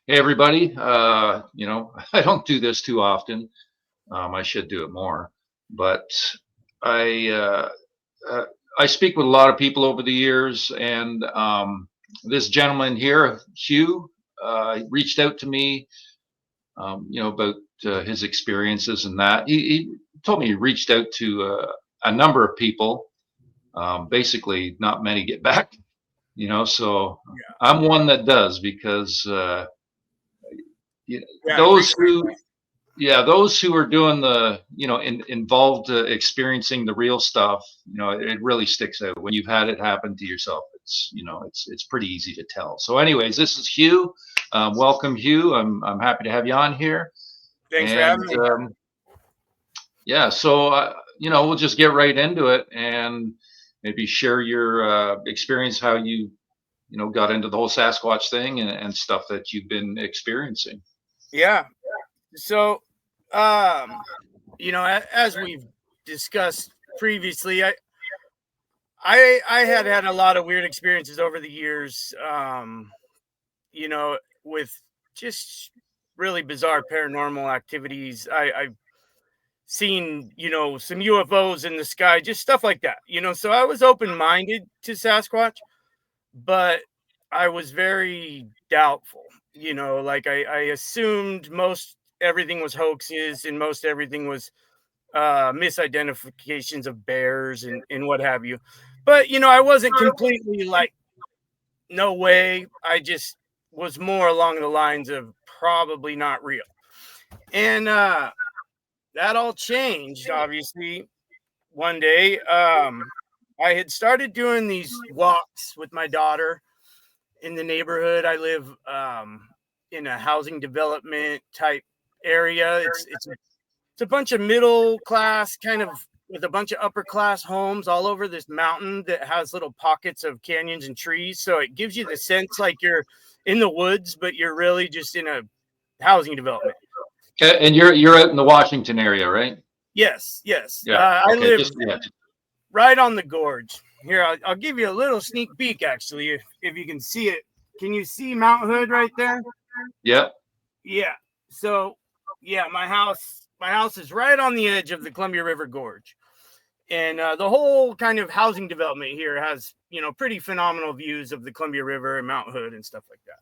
Hey everybody. I don't do this too often. I should do it more, but I uh, uh, I speak with a lot of people over the years, and this gentleman here, Hugh, reached out to me, about his experiences and that. He told me he reached out to a number of people. Basically, not many get back. So Yeah. I'm one that does because Yeah, I those appreciate who yeah, those who are doing the, involved, experiencing the real stuff, it really sticks out when you've had it happen to yourself. It's pretty easy to tell. So, anyways, this is Hugh. Welcome, Hugh. I'm happy to have you on here. Thanks for And having me. yeah, so we'll just get right into it and maybe share your experience, how you got into the whole Sasquatch thing and stuff that you've been experiencing. Yeah. So, um, as we've discussed previously, I had a lot of weird experiences over the years. With just really bizarre paranormal activities. I've seen, some UFOs in the sky, just stuff like that. So I was open minded to Sasquatch, but I was very doubtful. Like I assumed most everything was hoaxes and most everything was misidentifications of bears and what have you. But I wasn't completely like, no way. I just was more along the lines of probably not real. And that all changed, obviously, one day. I had started doing these walks with my daughter in the neighborhood. I live in a housing development type area. It's a bunch of middle class, kind of with a bunch of upper class homes all over this mountain that has little pockets of canyons and trees. So it gives you the sense like you're in the woods, but you're really just in a housing development. And you're out in the Washington area, right? Yes, yes. Yeah. I Okay. live Just yeah. right on the gorge. Here, I'll give you a little sneak peek, actually, if you can see it. Can you see Mount Hood right there? Yeah. Yeah. So, yeah, my house is right on the edge of the Columbia River Gorge, and the whole kind of housing development here has pretty phenomenal views of the Columbia River and Mount Hood and stuff like that.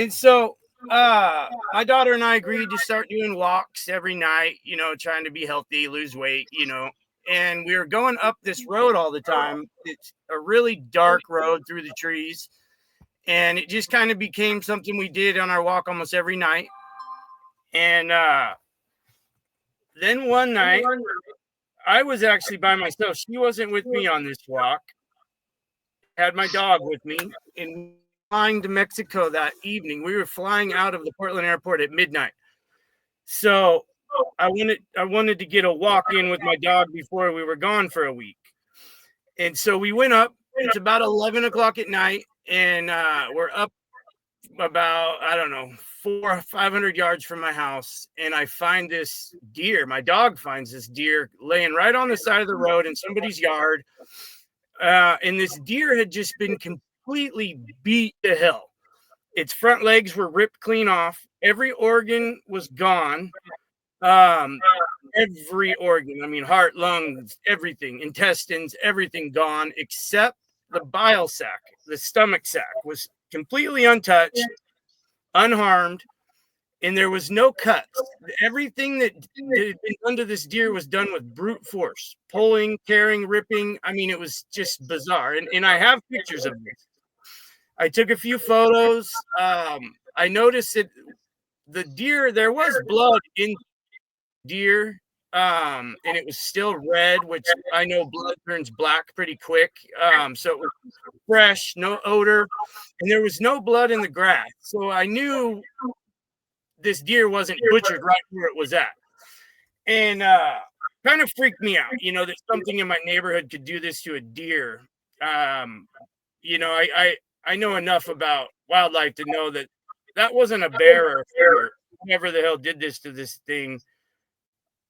And so, my daughter and I agreed to start doing walks every night. Trying to be healthy, lose weight. And we were going up this road all the time. It's a really dark road through the trees, and it just kind of became something we did on our walk almost every night. And then one night, I was actually by myself. She wasn't with me on this walk. Had my dog with me, and flying to Mexico that evening. We were flying out of the Portland airport at midnight. So I wanted to get a walk in with my dog before we were gone for a week. And so we went up. It's about 11 o'clock at night, and we're up about, I don't know, 400 or 500 yards from my house, and I find this deer. My dog finds this deer laying right on the side of the road in somebody's yard. And this deer had just been completely beat to hell. Its front legs were ripped clean off. Every organ was gone. Um, every organ. I mean, heart, lungs, everything, intestines, everything gone except the bile sac. The stomach sac was completely untouched, unharmed, and there was no cuts. Everything that had been done to this deer was done with brute force, pulling, tearing, ripping. I mean, it was just bizarre. And I have pictures of this. I took a few photos. I noticed that the deer, there was blood in deer, and it was still red, which I know blood turns black pretty quick. So it was fresh, no odor, and there was no blood in the grass. So I knew this deer wasn't butchered right where it was at. And kind of freaked me out, that something in my neighborhood could do this to a deer. Um, I know enough about wildlife to know that that wasn't a bear or a fear. Whoever the hell did this to this thing,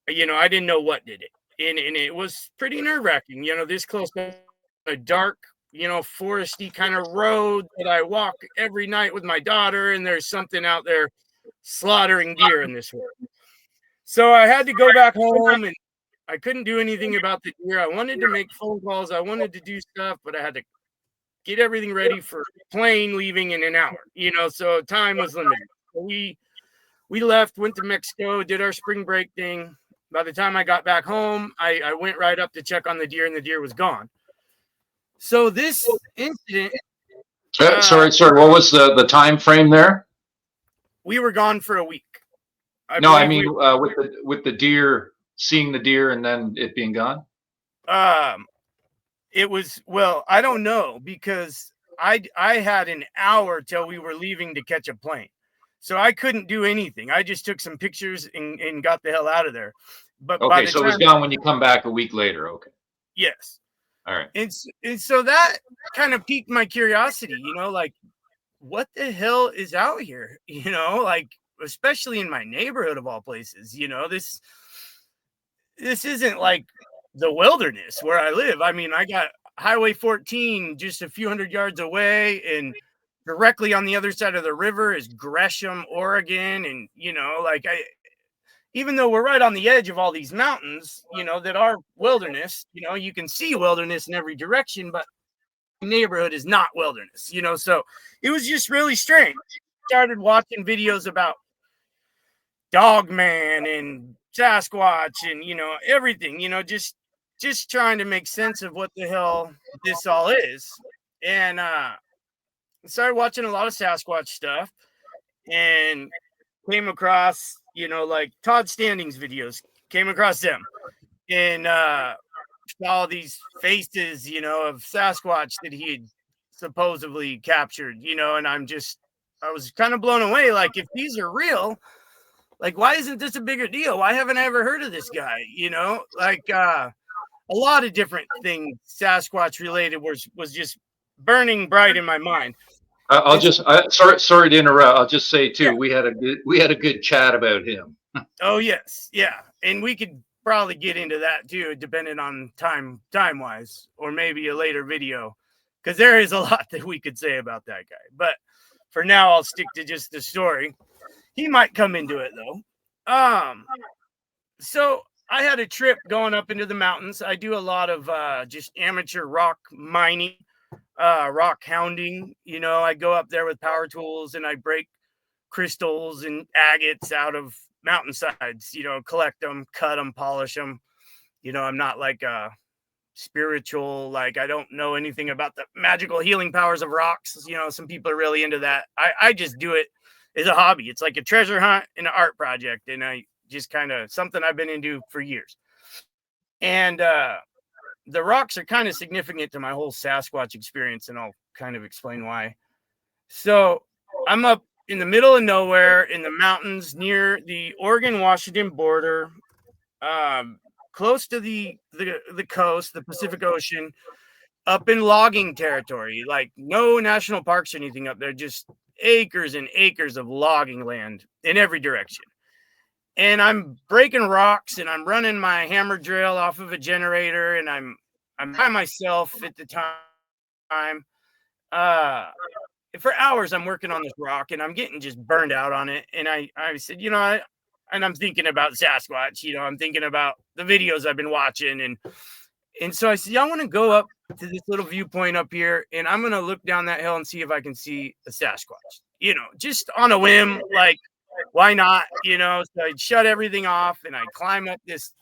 I didn't know what did it. And it was pretty nerve wracking, this close to a dark, foresty kind of road that I walk every night with my daughter, and there's something out there slaughtering deer in this world. So I had to go back home, and I couldn't do anything about the deer. I wanted to make phone calls. I wanted to do stuff, but I had to get everything ready for plane leaving in an hour, so time was limited. So we left, went to Mexico, did our spring break thing. By the time I got back home, I went right up to check on the deer, and the deer was gone. So this incident, Sorry. What was the time frame there? we were gone for a week. No, I mean with the deer, seeing the deer and then it being gone. It was, well, I don't know, because I had an hour till we were leaving to catch a plane. So I couldn't do anything. I just took some pictures and got the hell out of there. But by Okay, the so it was time, gone when you come back a week later. Okay. yes. All right. And so that kind of piqued my curiosity, like, what the hell is out here? Like, especially in my neighborhood of all places, this isn't like the wilderness where I live. I mean, I got Highway 14 just a few hundred yards away, and directly on the other side of the river is Gresham, Oregon. And, even though we're right on the edge of all these mountains, that are wilderness, you can see wilderness in every direction, but neighborhood is not wilderness, so it was just really strange. Started watching videos about Dog Man and Sasquatch and, everything, just trying to make sense of what the hell this all is. And started watching a lot of Sasquatch stuff, and came across, like Todd Standing's videos, came across them, and saw these faces, of Sasquatch that he had supposedly captured, and I was kind of blown away. Like, if these are real, like, why isn't this a bigger deal? Why haven't I ever heard of this guy? Like, a lot of different things Sasquatch related was just burning bright in my mind. Sorry to interrupt. I'll just say too, Yeah. we had a good chat about him. Oh yes, yeah, and we could probably get into that too, depending on time wise, or maybe a later video, because there is a lot that we could say about that guy. But for now, I'll stick to just the story. He might come into it though. So I had a trip going up into the mountains. I do a lot of just amateur rock mining, rock hounding. I go up there with power tools and I break crystals and agates out of mountainsides, collect them, cut them, polish them. I'm not like a spiritual, like, I don't know anything about the magical healing powers of rocks. Some people are really into that. I just do it as a hobby. It's like a treasure hunt and an art project. And I just kind of something I've been into for years. And the rocks are kind of significant to my whole Sasquatch experience, and I'll kind of explain why. So I'm up in the middle of nowhere in the mountains near the Oregon-Washington border, close to the coast, the Pacific Ocean, up in logging territory, like no national parks or anything up there, just acres and acres of logging land in every direction. And I'm breaking rocks, and I'm running my hammer drill off of a generator, and I'm by myself at the time. For hours I'm working on this rock, and I'm getting just burned out on it. And I said, and I'm thinking about Sasquatch, I'm thinking about the videos I've been watching. And so I said, I want to go up to this little viewpoint up here, and I'm going to look down that hill and see if I can see a Sasquatch, just on a whim, like, why not? So I shut everything off, and I climb up this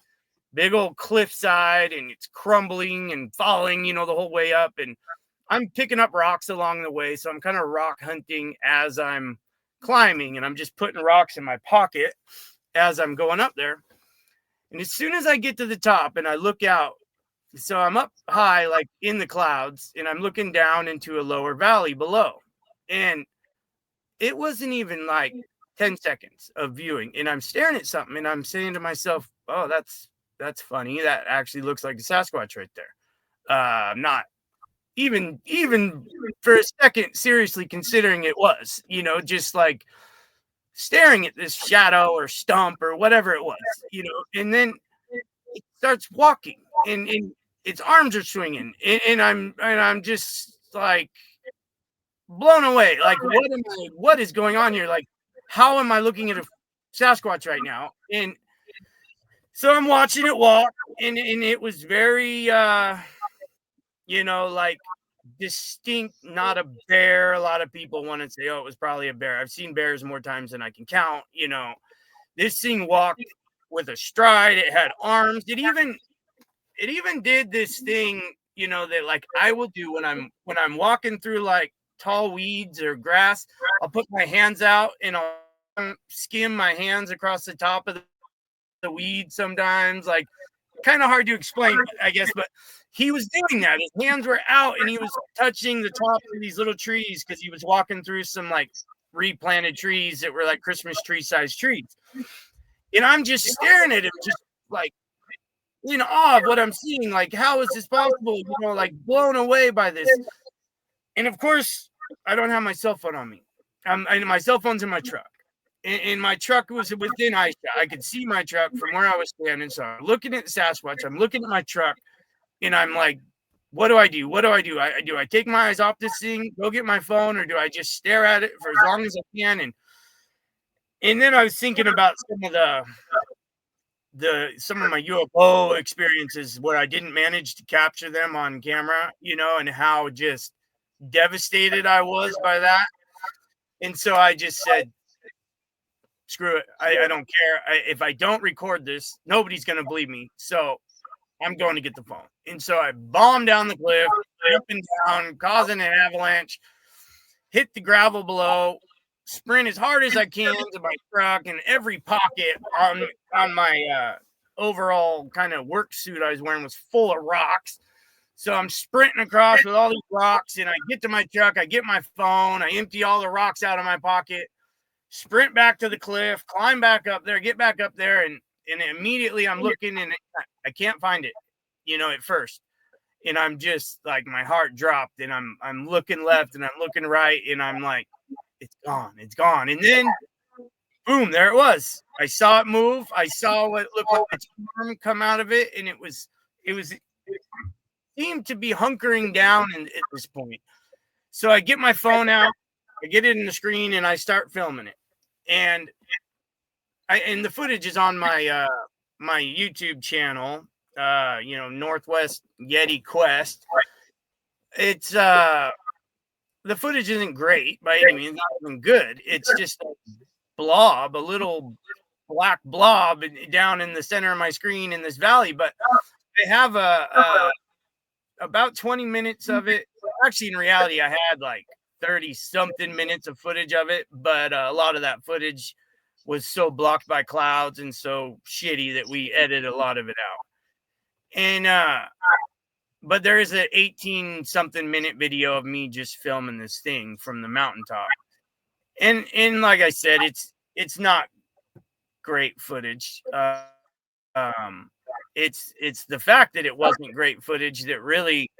big old cliffside, and it's crumbling and falling, the whole way up. And I'm picking up rocks along the way. So I'm kind of rock hunting as I'm climbing, and I'm just putting rocks in my pocket as I'm going up there. And as soon as I get to the top and I look out, so I'm up high, like in the clouds, and I'm looking down into a lower valley below. And it wasn't even like 10 seconds of viewing, and I'm staring at something, and I'm saying to myself, oh, that's funny. That actually looks like a Sasquatch right there. I'm not even for a second seriously considering it was, just like staring at this shadow or stump or whatever it was, and then it starts walking, and its arms are swinging, and I'm just like blown away. Like, what is going on here? Like, how am I looking at a Sasquatch right now? And so I'm watching it walk, and it was very like distinct, not a bear. A lot of people want to say, oh, it was probably a bear. I've seen bears more times than I can count. This thing walked with a stride. It had arms. It even did this thing, that like I will do when I'm walking through like tall weeds or grass. I'll put my hands out and I'll skim my hands across the top of the weed sometimes. Like, kind of hard to explain, I guess, but he was doing that. His hands were out and he was touching the tops of these little trees because he was walking through some like replanted trees that were like Christmas tree sized trees. And I'm just staring at him, just like in awe of what I'm seeing. Like, how is this possible? Like blown away by this. And of course, I don't have my cell phone on me. And my cell phone's in my truck. And my truck was within eyeshot. I could see my truck from where I was standing. So I'm looking at the Sasquatch. I'm looking at my truck. And I'm like, what do I do? What do I do? Do I take my eyes off this thing, go get my phone, or do I just stare at it for as long as I can? And then I was thinking about some of my UFO experiences where I didn't manage to capture them on camera, and how just devastated I was by that. And so I just said, screw it. I don't care. If I don't record this, nobody's going to believe me. So I'm going to get the phone. And so I bombed down the cliff, up and down, causing an avalanche, hit the gravel below, sprint as hard as I can to my truck, and every pocket on my overall kind of work suit I was wearing was full of rocks. So I'm sprinting across with all these rocks, and I get to my truck, I get my phone, I empty all the rocks out of my pocket, sprint back to the cliff, climb back up there, get back up there, and immediately I'm looking, and I can't find it, at first. And I'm just like, my heart dropped, and I'm looking left and I'm looking right, and I'm like, it's gone. And then boom, there it was. I saw it move. I saw what looked like its arm come out of it, and it seemed to be hunkering down at this point. So I get my phone out, I get it in the screen, and I start filming it. And the footage is on my my YouTube channel, Northwest Yeti Quest. It's the footage isn't great by any means, not even good. It's just a little black blob down in the center of my screen in this valley. But I have about 20 minutes of it. Actually, in reality, I had like 30 something minutes of footage of it, but a lot of that footage was so blocked by clouds and so shitty that we edited a lot of it out. And but there is an 18 something minute video of me just filming this thing from the mountaintop. And like I said, it's not great footage. It's the fact that it wasn't great footage that really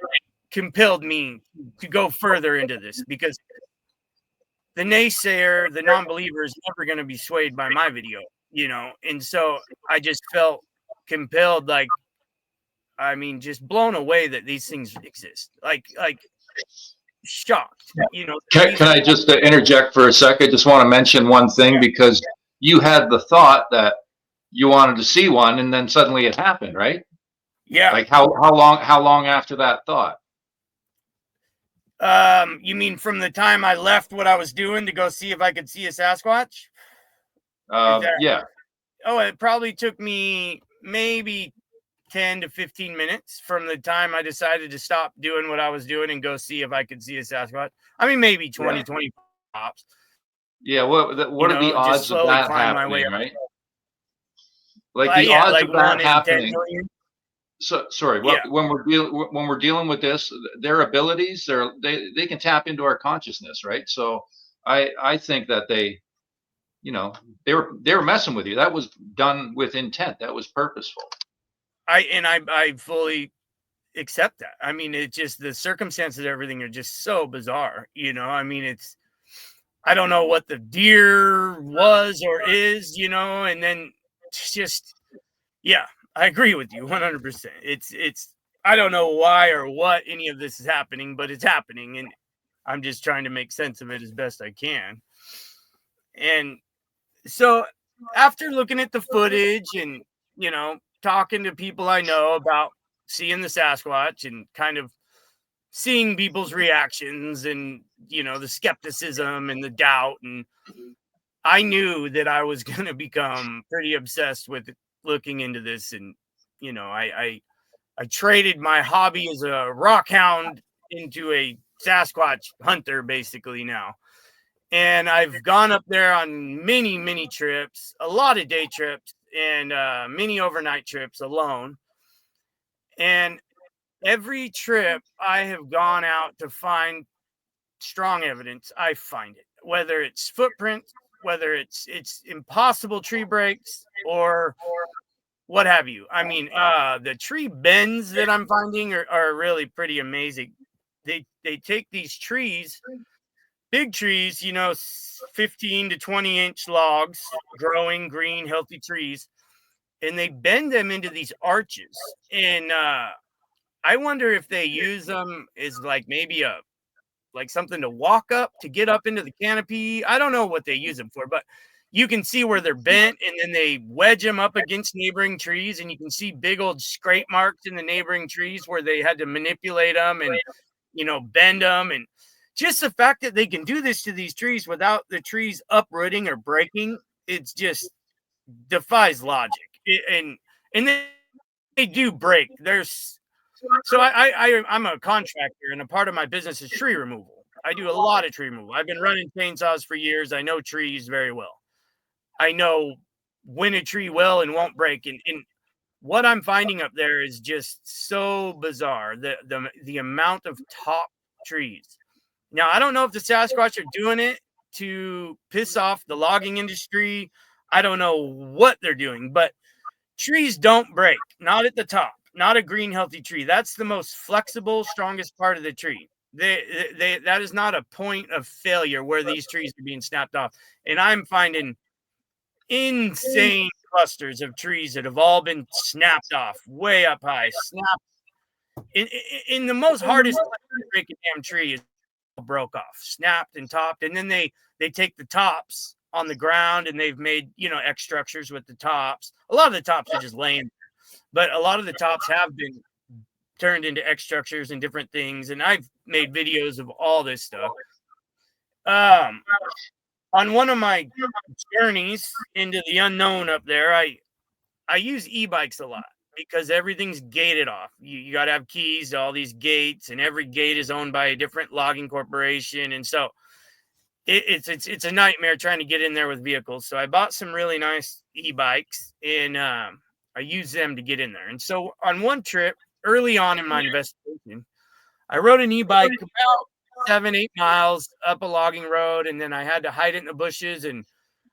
compelled me to go further into this, because the naysayer, the non-believer, is never going to be swayed by my video, and so I just felt compelled, like, I mean, just blown away that these things exist, like shocked, Can I just interject for a second? Just want to mention one thing, because you had the thought that you wanted to see one, and then suddenly it happened, right? Yeah. Like how long after that thought? You mean from the time I left what I was doing to go see if I could see a Sasquatch? Yeah. Oh, it probably took me maybe 10 to 15 minutes from the time I decided to stop doing what I was doing and go see if I could see a Sasquatch. I mean, maybe 20 pops. Yeah. What are the odds of that happening, right? Like the odds of that happening. So sorry. When we're dealing with this, their abilities, they can tap into our consciousness, right? So I think that they were messing with you. That was done with intent. That was purposeful. I fully accept that. I mean, it's just the circumstances of everything are just so bizarre. I mean, I don't know what the deer was or is, and then it's just, yeah, I agree with you 100%. I don't know why or what any of this is happening, but it's happening, and I'm just trying to make sense of it as best I can. And so after looking at the footage and, talking to people I know about seeing the Sasquatch and kind of seeing people's reactions and, the skepticism and the doubt, and I knew that I was going to become pretty obsessed with looking into this. And, I traded my hobby as a rock hound into a Sasquatch hunter basically now. And I've gone up there on many, many trips, a lot of day trips, and many overnight trips alone. And every trip I have gone out to find strong evidence, I find it. Whether it's footprints, whether it's impossible tree breaks, or what have you. I mean, the tree bends that I'm finding are really pretty amazing. They take these trees, big trees, 15 to 20-inch logs, growing green, healthy trees, and they bend them into these arches. And I wonder if they use them as like maybe like something to walk up to get up into the canopy. I don't know what they use them for, but you can see where they're bent, and then they wedge them up against neighboring trees, and you can see big old scrape marks in the neighboring trees where they had to manipulate them and, bend them. And just the fact that they can do this to these trees without the trees uprooting or breaking, it's just defies logic. And they do break. I'm a contractor, and a part of my business is tree removal. I do a lot of tree removal. I've been running chainsaws for years. I know trees very well. I know when a tree will and won't break. And what I'm finding up there is just so bizarre. The amount of top trees. Now, I don't know if the Sasquatch are doing it to piss off the logging industry. I don't know what they're doing, but trees don't break. Not at the top. Not a green, healthy tree. That's the most flexible, strongest part of the tree. That is not a point of failure where these trees are being snapped off. And I'm finding insane clusters of trees that have all been snapped off way up high. Snapped in the most hardest place to break a damn tree is broke off, snapped and topped, and then they take the tops on the ground and they've made X structures with the tops. A lot of the tops are just laying, but a lot of the tops have been turned into X structures and different things. And I've made videos of all this stuff. On one of my journeys into the unknown up there, I use e-bikes a lot because everything's gated off. You got to have keys to all these gates, and every gate is owned by a different logging corporation. And so it's a nightmare trying to get in there with vehicles. So I bought some really nice e-bikes, and I use them to get in there. And so on one trip early on in my investigation, I rode an e-bike about 7-8 miles up a logging road, and then I had to hide it in the bushes and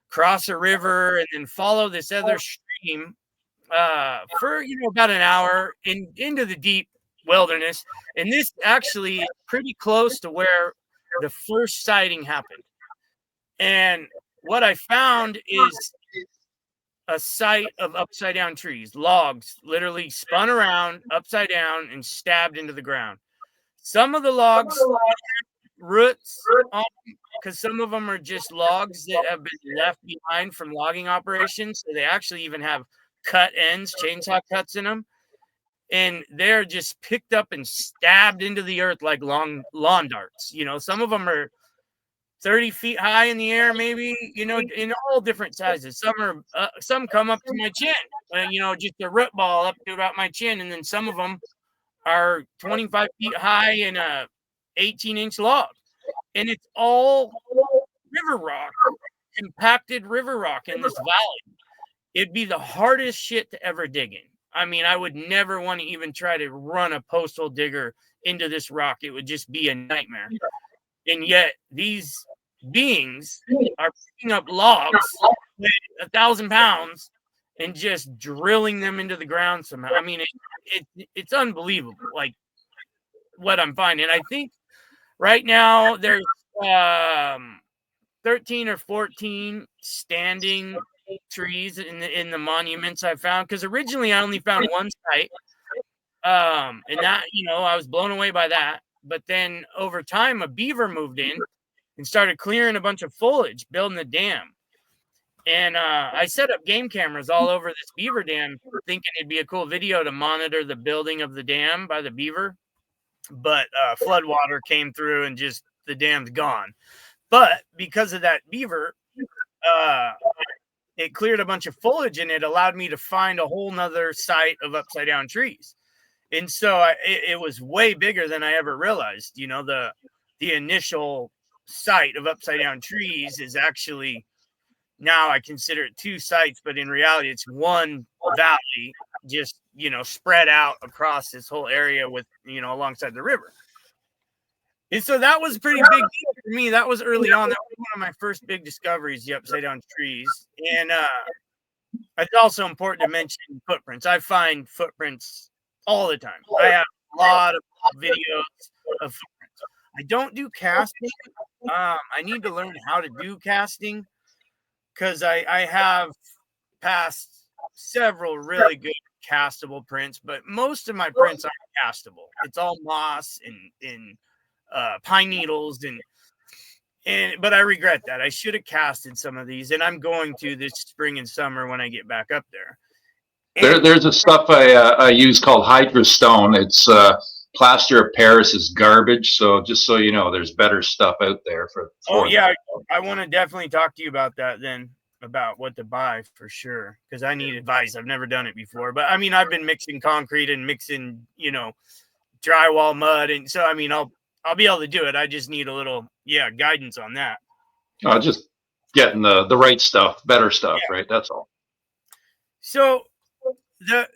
cross a river and then follow this other stream for about an hour into the deep wilderness. And this actually is pretty close to where the first sighting happened. And what I found is a site of upside down trees, logs literally spun around upside down and stabbed into the ground. Some of the logs roots on, because some of them are just logs that have been left behind from logging operations. So they actually even have cut ends, chainsaw cuts in them. And they're just picked up and stabbed into the earth like long lawn darts. Some of them are 30 feet high in the air, maybe, in all different sizes. Some come up to my chin, just a root ball up to about my chin. And then some of them are 25 feet high in a 18-inch log. And it's all river rock, compacted river rock in this valley. It'd be the hardest shit to ever dig in. I mean, I would never want to even try to run a postal digger into this rock. It would just be a nightmare. And yet these beings are picking up logs with 1,000 pounds and just drilling them into the ground somehow. I mean, it's unbelievable, like what I'm finding. I think right now there's 13 or 14 standing trees in the monuments I found, because originally I only found one site, And that, I was blown away by that. But then over time, a beaver moved in and started clearing a bunch of foliage, building the dam. And I set up game cameras all over this beaver dam, thinking it'd be a cool video to monitor the building of the dam by the beaver. But floodwater came through and just the dam's gone. But because of that beaver, it cleared a bunch of foliage and it allowed me to find a whole nother site of upside down trees. And so it was way bigger than I ever realized. The initial site of upside down trees is actually, now I consider it 2 sites, but in reality, it's one valley just, spread out across this whole area with, alongside the river. And so that was a pretty big deal for me. That was early on. That was one of my first big discoveries, the upside down trees. And it's also important to mention footprints. I find footprints all the time. I have a lot of videos of footprints. I don't do casting. I need to learn how to do casting because I have passed several really good castable prints, but most of my prints aren't castable. It's all moss and pine needles but I regret that. I should have casted some of these, and I'm going to this spring and summer when I get back up there. There's a stuff I use called Hydrostone. It's plaster of Paris is garbage. So just so you know, there's better stuff out there for yeah, I want to definitely talk to you about that then, about what to buy for sure, because I need advice. I've never done it before, but I mean, I've been mixing concrete and mixing, drywall mud, and so I mean, I'll be able to do it. I just need a little, guidance on that. Just getting the right stuff, better stuff, right? That's all. So the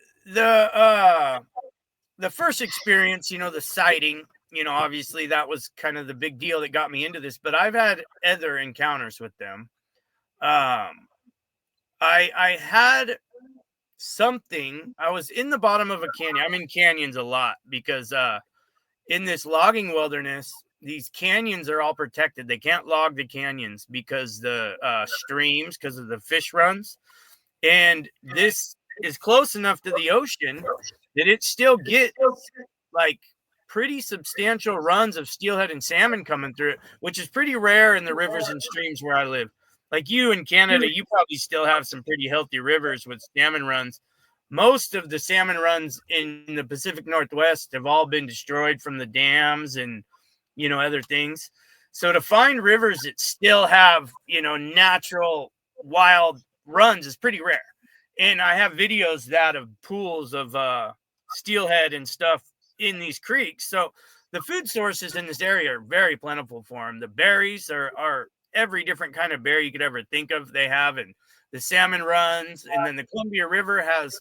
first experience, the sighting, obviously that was kind of the big deal that got me into this, but I've had other encounters with them. I had something. I was in the bottom of a canyon. I'm in canyons a lot because in this logging wilderness, these canyons are all protected. They can't log the canyons because the streams, because of the fish runs. And this is close enough to the ocean that it still gets like pretty substantial runs of steelhead and salmon coming through it, which is pretty rare in the rivers and streams where I live. Like you in Canada, you probably still have some pretty healthy rivers with salmon runs. Most of the salmon runs in the Pacific Northwest have all been destroyed from the dams and, other things. So to find rivers that still have, natural wild runs is pretty rare. And I have videos of pools of steelhead and stuff in these creeks. So the food sources in this area are very plentiful for them. The berries are every different kind of berry you could ever think of. They have, and the salmon runs, and then the Columbia River has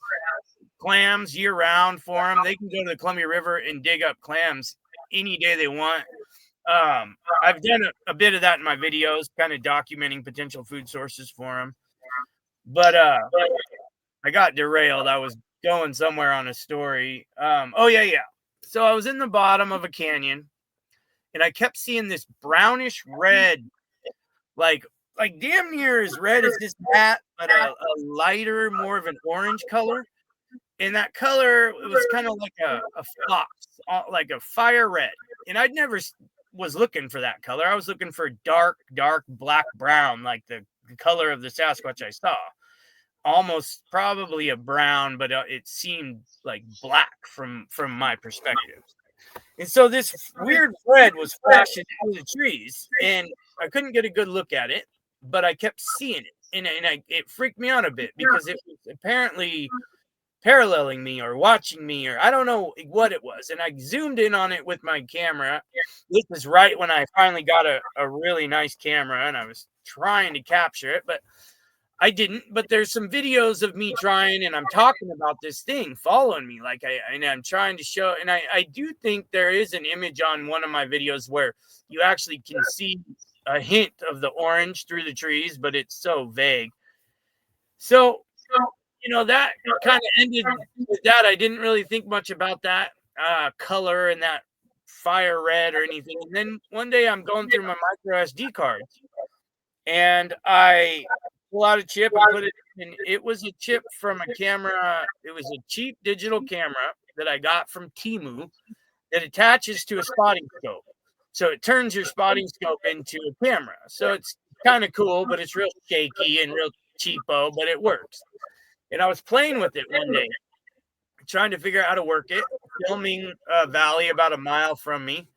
clams year round for them. They can go to the Columbia River and dig up clams any day they want. I've done a bit of that in my videos, kind of documenting potential food sources for them. But I got derailed. I was going somewhere on a story. So I was in the bottom of a canyon, and I kept seeing this brownish red, like damn near as red as this hat, but a lighter, more of an orange color. And that color, it was kind of like a fox, like a fire red. And I'd never was looking for that color. I was looking for dark black brown, like the color of the Sasquatch I saw. Almost probably a brown, but it seemed like black from my perspective. And so this weird red was flashing through the trees, and I couldn't get a good look at it, but I kept seeing it, and it freaked me out a bit because it was apparently paralleling me or watching me, or I don't know what it was. And I zoomed in on it with my camera. This is right when I finally got a really nice camera, and I was trying to capture it, but I didn't. But there's some videos of me trying, and I'm talking about this thing following me. Like I'm trying to show, and I do think there is an image on one of my videos where you actually can see a hint of the orange through the trees, but it's so vague. So that kind of ended with that. I didn't really think much about that color and that fire red or anything. And then one day I'm going through my micro SD cards, and I pull out a chip and put it in. It was a chip from a camera. It was a cheap digital camera that I got from Temu that attaches to a spotting scope. So it turns your spotting scope into a camera. So it's kind of cool, but it's real shaky and real cheapo, but it works. And I was playing with it one day, trying to figure out how to work it, filming a valley about a mile from me.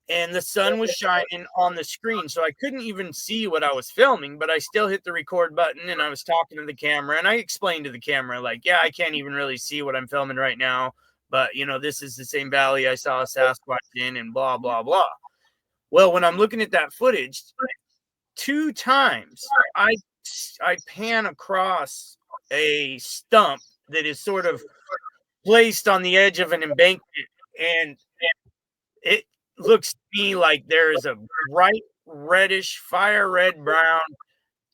And the sun was shining on the screen, so I couldn't even see what I was filming, but I still hit the record button and I was talking to the camera, and I explained to the camera, like, yeah, I can't even really see what I'm filming right now, but, you know, this is the same valley I saw a Sasquatch in and blah, blah, blah. Well, when I'm looking at that footage, 2 times I pan across a stump that is sort of placed on the edge of an embankment, and it looks to me like there is a bright reddish, fire red brown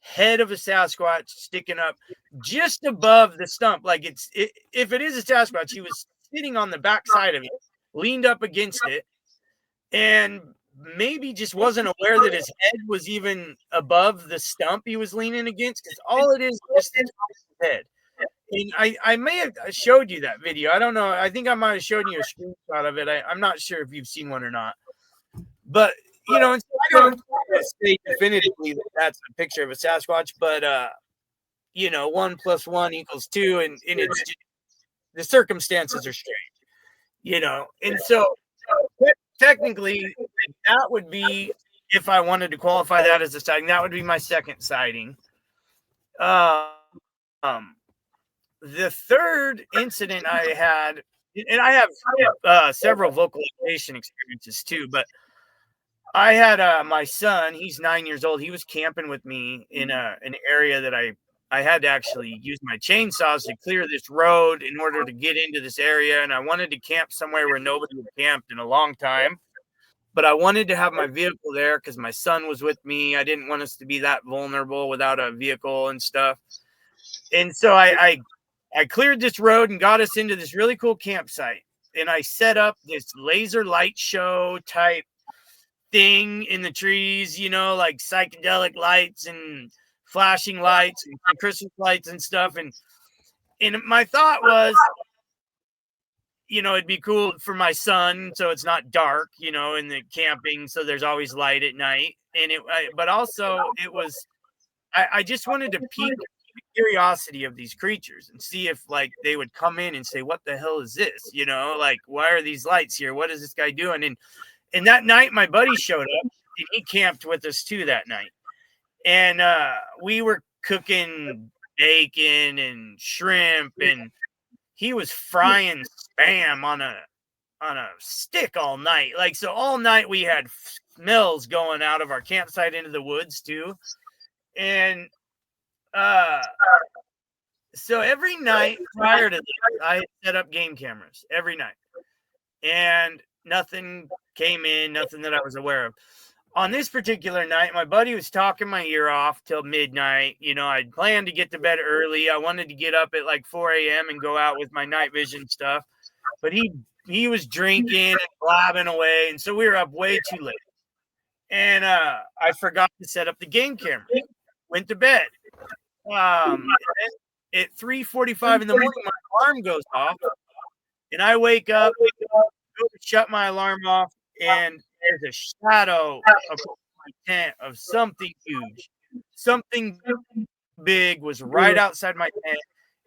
head of a Sasquatch sticking up just above the stump. Like if it is a Sasquatch, he was sitting on the back side of it, leaned up against it, and maybe just wasn't aware that his head was even above the stump he was leaning against, because all it is just the top of his head. And I may have showed you that video. I don't know. I think I might have shown you a screenshot of it. I'm not sure if you've seen one or not. But, you know, I don't say definitively that that's a picture of a Sasquatch, but, you know, 1 + 1 = 2. And it's just, the circumstances are strange, you know. And so technically, that would be, if I wanted to qualify that as a sighting, that would be my second sighting. The third incident I had, and I have several vocalization experiences too, but I had my son, he's 9 years old. He was camping with me in an area that I had to actually use my chainsaws to clear this road in order to get into this area. And I wanted to camp somewhere where nobody had camped in a long time. But I wanted to have my vehicle there because my son was with me. I didn't want us to be that vulnerable without a vehicle and stuff. And so I cleared this road and got us into this really cool campsite. And I set up this laser light show type thing in the trees, you know, like psychedelic lights and flashing lights and Christmas lights and stuff. And my thought was, you know, it'd be cool for my son, so it's not dark, you know, in the camping, so there's always light at night. And but also it was, I just wanted to pique the curiosity of these creatures and see if, like, they would come in and say, what the hell is this? You know, like, why are these lights here? What is this guy doing? And that night, my buddy showed up, and he camped with us too that night. And we were cooking bacon and shrimp, and he was frying Spam on a stick all night. Like, so all night we had smells going out of our campsite into the woods too. And so every night prior to this, I had set up game cameras every night, and nothing came in, nothing that I was aware of. On this particular night, my buddy was talking my ear off till midnight. You know, I'd planned to get to bed early. I wanted to get up at like 4 a.m. and go out with my night vision stuff, but he was drinking and blabbing away, and so we were up way too late. And I forgot to set up the game camera. Went to bed. At 3:45 in the morning, my alarm goes off, and I wake up, go to shut my alarm off, and there's a shadow across my tent of something huge. Something big was right outside my tent,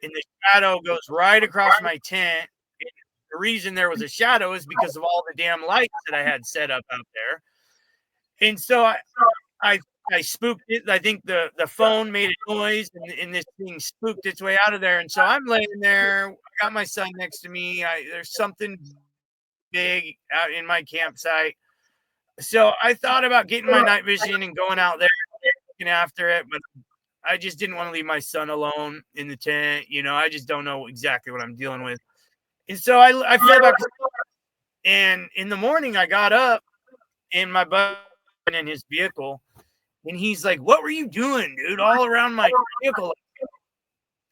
and the shadow goes right across my tent. And the reason there was a shadow is because of all the damn lights that I had set up out there. And so I spooked it. I think the phone made a noise, and this thing spooked its way out of there. And so I'm laying there. I got my son next to me. There's something big out in my campsite. So I thought about getting my night vision and going out there and looking after it, but I just didn't want to leave my son alone in the tent. You know, I just don't know exactly what I'm dealing with. And so I fell back. And in the morning, I got up, and my buddy in his vehicle, and he's like, "What were you doing, dude? All around my vehicle?"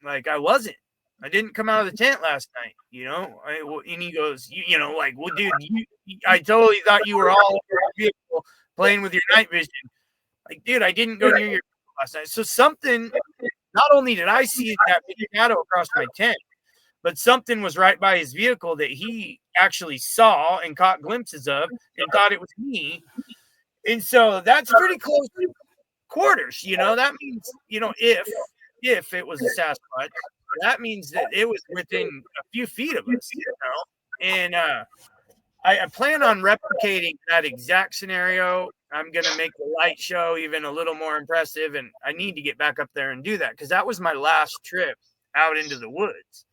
Like, I wasn't. I didn't come out of the tent last night, you know? And he goes, you know, like, well, dude, I totally thought you were all over your vehicle playing with your night vision. Like, dude, I didn't go near your vehicle last night. So something, not only did I see that big shadow across my tent, but something was right by his vehicle that he actually saw and caught glimpses of and thought it was me. And so that's pretty close quarters, that means, if it was a Sasquatch, that means that it was within a few feet of us, and I plan on replicating that exact scenario. I'm going to make the light show even a little more impressive, and I need to get back up there and do that because that was my last trip out into the woods.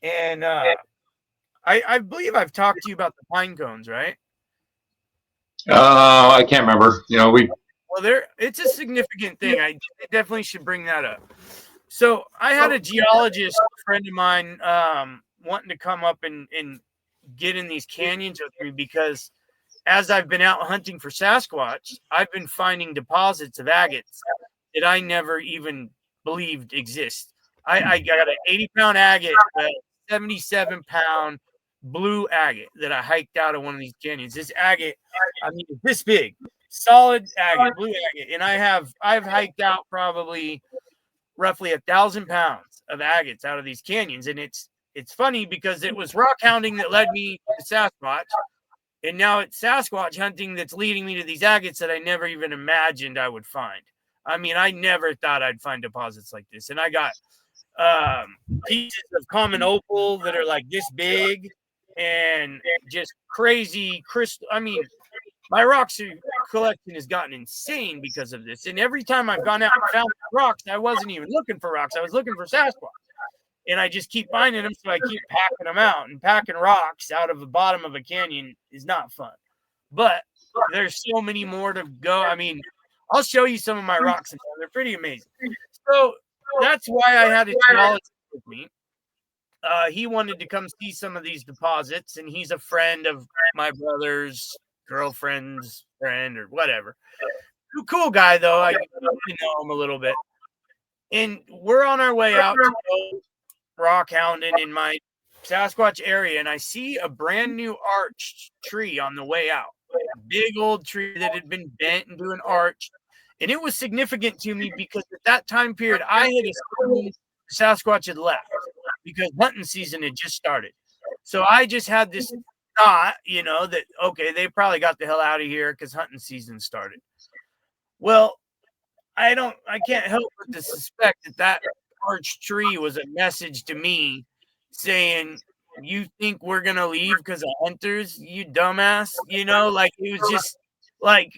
And I believe I've talked to you about the pine cones, right? I can't remember. Well, it's a significant thing. I definitely should bring that up. So I had a geologist friend of mine wanting to come up and get in these canyons with me because as I've been out hunting for Sasquatch, I've been finding deposits of agates that I never even believed exist. I got an 80-pound agate, a 77-pound blue agate that I hiked out of one of these canyons. This agate, I mean, it's this big, solid agate, blue agate, and I've hiked out probably roughly 1,000 pounds of agates out of these canyons, and it's funny because it was rock hounding that led me to Sasquatch, and now it's Sasquatch hunting that's leading me to these agates that I never even imagined I would find. I mean, I never thought I'd find deposits like this, and I got pieces of common opal that are like this big and just crazy crystal. I mean, my rocks collection has gotten insane because of this, and every time I've gone out and found rocks, I wasn't even looking for rocks. I was looking for Sasquatch. And I just keep finding them, so I keep packing them out. And packing rocks out of the bottom of a canyon is not fun. But there's so many more to go. I mean, I'll show you some of my rocks. They're pretty amazing. So that's why I had a geologist with me. He wanted to come see some of these deposits, and he's a friend of my brother's girlfriend's friend or whatever. Cool guy, though. I know him a little bit. And we're on our way out to go rock hounding in my Sasquatch area, and I see a brand new arched tree on the way out. A big old tree that had been bent into an arch. And it was significant to me because at that time period, I had assumed Sasquatch had left because hunting season had just started. So I just had this thought, that, okay, they probably got the hell out of here because hunting season started. Well, I can't help but to suspect that arch tree was a message to me saying, you think we're going to leave because of hunters, you dumbass? Like it was just like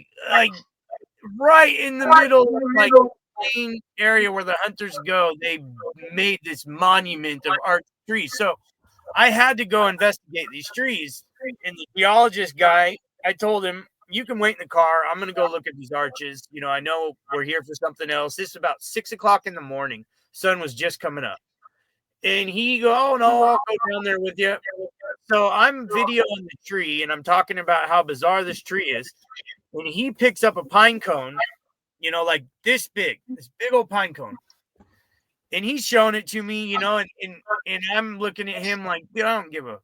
right in the middle of like main area where the hunters go. They made this monument of arch trees. So I had to go investigate these trees. And the geologist guy, I told him, you can wait in the car. I'm going to go look at these arches. I know we're here for something else. This is about 6 o'clock in the morning. Sun was just coming up. And he go, oh, no, I'll go down there with you. So I'm videoing the tree, and I'm talking about how bizarre this tree is. And he picks up a pine cone, like this big old pine cone. And he's showing it to me, and I'm looking at him like, I don't give a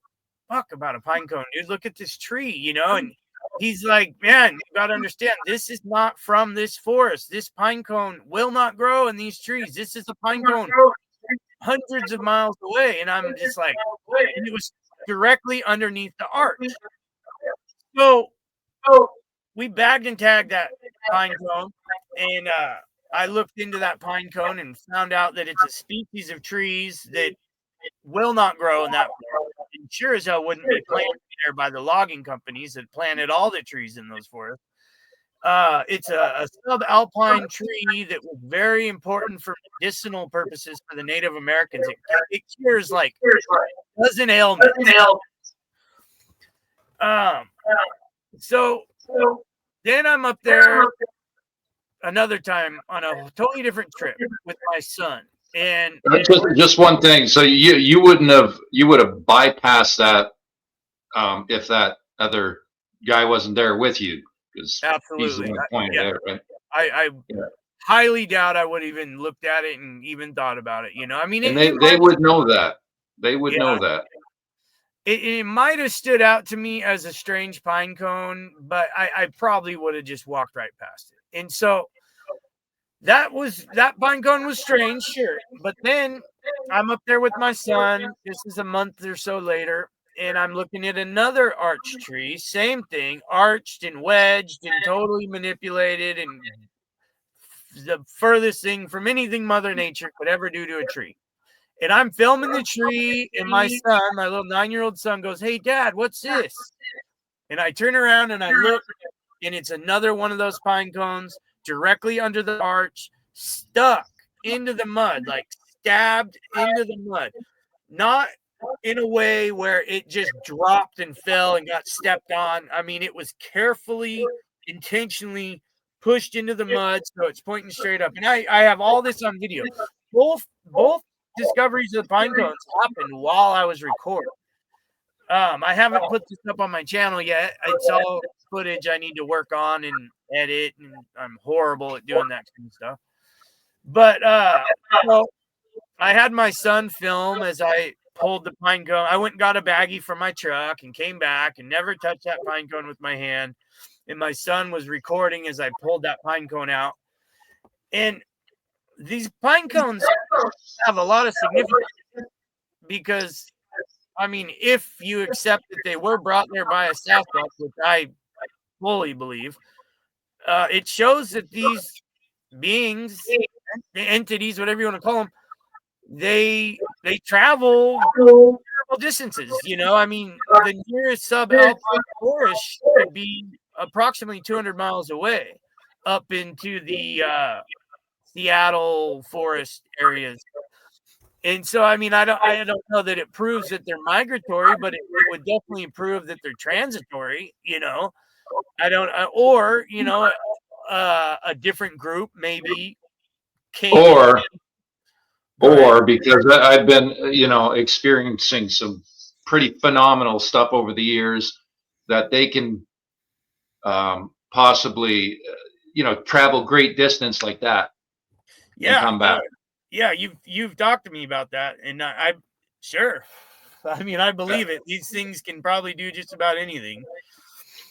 fuck about a pine cone, dude. Look at this tree, and he's like, man, you got to understand, this is not from this forest. This pine cone will not grow in these trees. This is a pine cone hundreds of miles away. And I'm just like, and it was directly underneath the arch. So we bagged and tagged that pine cone. And I looked into that pine cone and found out that it's a species of trees that will not grow in that forest. And sure as hell wouldn't be planted there by the logging companies that planted all the trees in those forests. It's a subalpine tree that was very important for medicinal purposes for the Native Americans. It cures like a dozen ailments. So then I'm up there another time on a totally different trip with my son. And just one thing. So you would have bypassed that if that other guy wasn't there with you, because he's the one pointed out, right? I highly doubt I would have even looked at it and even thought about it. I mean, and they would know that. They would know that. It might have stood out to me as a strange pine cone, but I probably would have just walked right past it. And so that pine cone was strange, sure. But then I'm up there with my son. This is a month or so later, and I'm looking at another arch tree. Same thing, arched and wedged and totally manipulated, and the furthest thing from anything Mother Nature could ever do to a tree. And I'm filming the tree, and my son, my little 9-year-old son, goes, "Hey, Dad, what's this?" And I turn around and I look, and it's another one of those pine cones directly under the arch, stuck into the mud, like stabbed into the mud. Not in a way where it just dropped and fell and got stepped on. I mean, it was carefully, intentionally pushed into the mud, so it's pointing straight up. And I have all this on video. Both discoveries of the pine cones happened while I was recording. I haven't put this up on my channel yet. It's all footage I need to work on and edit, and I'm horrible at doing that kind of stuff. But so I had my son film as I pulled the pine cone. I went and got a baggie from my truck and came back and never touched that pine cone with my hand. And my son was recording as I pulled that pine cone out. And these pine cones have a lot of significance because, I mean, if you accept that they were brought there by a Sasquatch, which I fully believe, it shows that these beings, entities, whatever you want to call them, they travel distances. You know, I mean, the nearest subalpine forest could be approximately 200 miles away, up into the Seattle forest areas. And so, I mean, I don't know that it proves that they're migratory, but it would definitely prove that they're transitory. You know, I don't, or you know, a different group maybe came in. Or because I've been, experiencing some pretty phenomenal stuff over the years that they can possibly, travel great distance like that and come back. Yeah, you've talked to me about that, and I sure. I mean, I believe it. These things can probably do just about anything.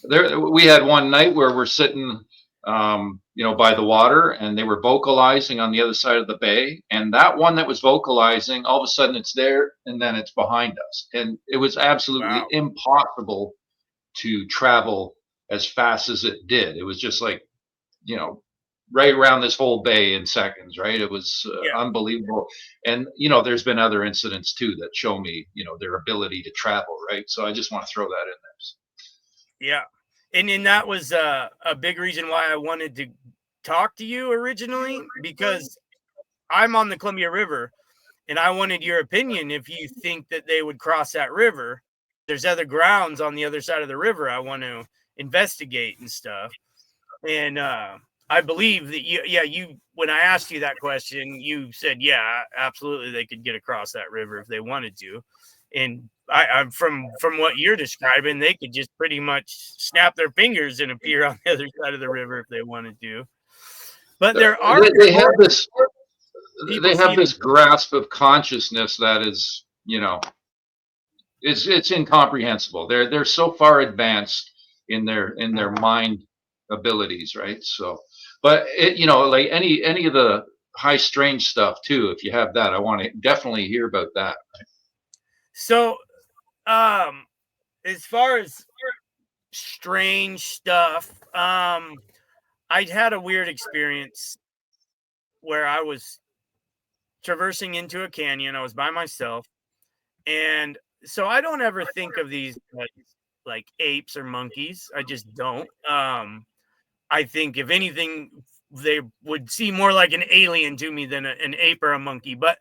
We had one night where we're sitting, by the water, and they were vocalizing on the other side of the bay. And that one that was vocalizing, all of a sudden it's there, and then it's behind us, and it was absolutely impossible to travel as fast as it did. It was just like, right around this whole bay in seconds, right? It was unbelievable. And, there's been other incidents too that show me, their ability to travel, right? So I just want to throw that in there. Yeah. And that was a big reason why I wanted to talk to you originally, because I'm on the Columbia River, and I wanted your opinion if you think that they would cross that river. There's other grounds on the other side of the river I want to investigate and stuff. And I believe that you when I asked you that question, you said, yeah, absolutely, they could get across that river if they wanted to. And I'm from what you're describing, they could just pretty much snap their fingers and appear on the other side of the river if they wanted to. But there are they have this grasp of consciousness that is, it's incomprehensible. They're so far advanced in their mind abilities, right? So, but like any of the high strange stuff too, if you have that, I want to definitely hear about that. Right? So, as far as strange stuff, I'd had a weird experience where I was traversing into a canyon. I was by myself, and so I don't ever think of these like apes or monkeys. I just don't. I think if anything, they would seem more like an alien to me than an ape or a monkey. But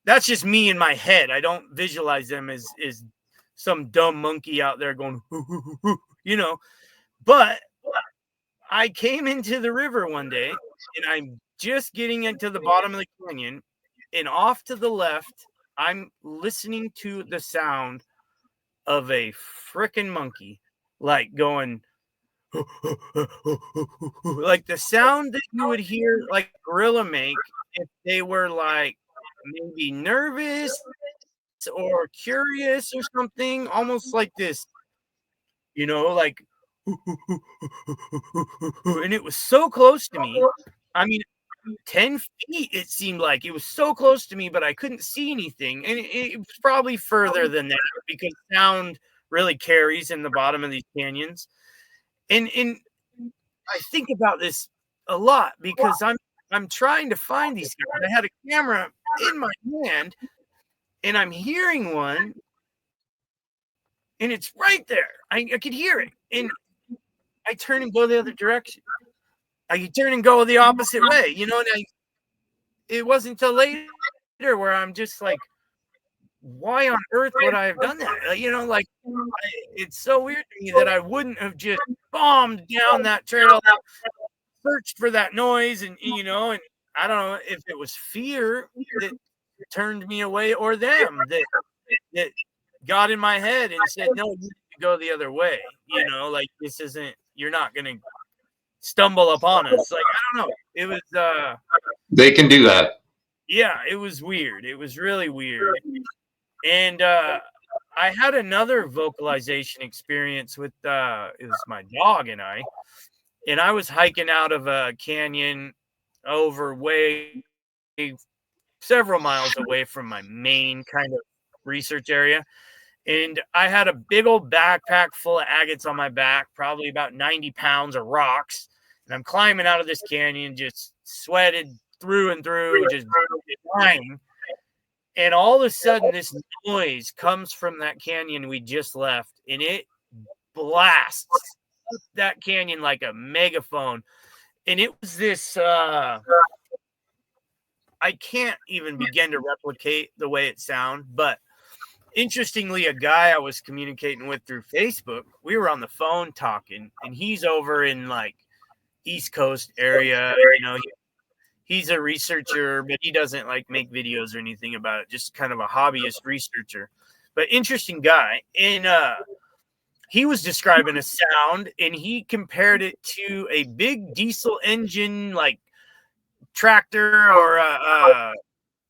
that's just me in my head. I don't visualize them as some dumb monkey out there going, But I came into the river one day, and I'm just getting into the bottom of the canyon, and off to the left, I'm listening to the sound of a freaking monkey, like going, like the sound that you would hear like a gorilla make if they were like maybe nervous or curious or something, almost like this, like, and it was so close to me. I mean, 10 feet, it seemed like. It was so close to me, but I couldn't see anything. And it was probably further than that because sound really carries in the bottom of these canyons. And I think about this a lot because I'm trying to find these guys. I had a camera in my hand and I'm hearing one and it's right there. I could hear it. And I turn and go the other direction. I could turn and go the opposite way, and it wasn't until later where I'm just like, why on earth would I have done that? It's so weird to me that I wouldn't have just bombed down that trail, searched for that noise, and I don't know if it was fear that turned me away or them that got in my head and said, no, you need to go the other way. This isn't, you're not going to stumble upon us. Like, I don't know. It was, They can do that. yeah, it was weird. It was really weird. And I had another vocalization experience with, it was my dog and I was hiking out of a canyon over way several miles away from my main kind of research area. And I had a big old backpack full of agates on my back, probably about 90 pounds of rocks. And I'm climbing out of this canyon, just sweated through and through, just dying. And all of a sudden, this noise comes from that canyon we just left, and it blasts that canyon like a megaphone. And it was this, I can't even begin to replicate the way it sounded, but interestingly, a guy I was communicating with through Facebook, we were on the phone talking, and he's over in like East Coast area. He's a researcher, but he doesn't like make videos or anything about it, just kind of a hobbyist researcher, but interesting guy. And he was describing a sound, and he compared it to a big diesel engine, like tractor or a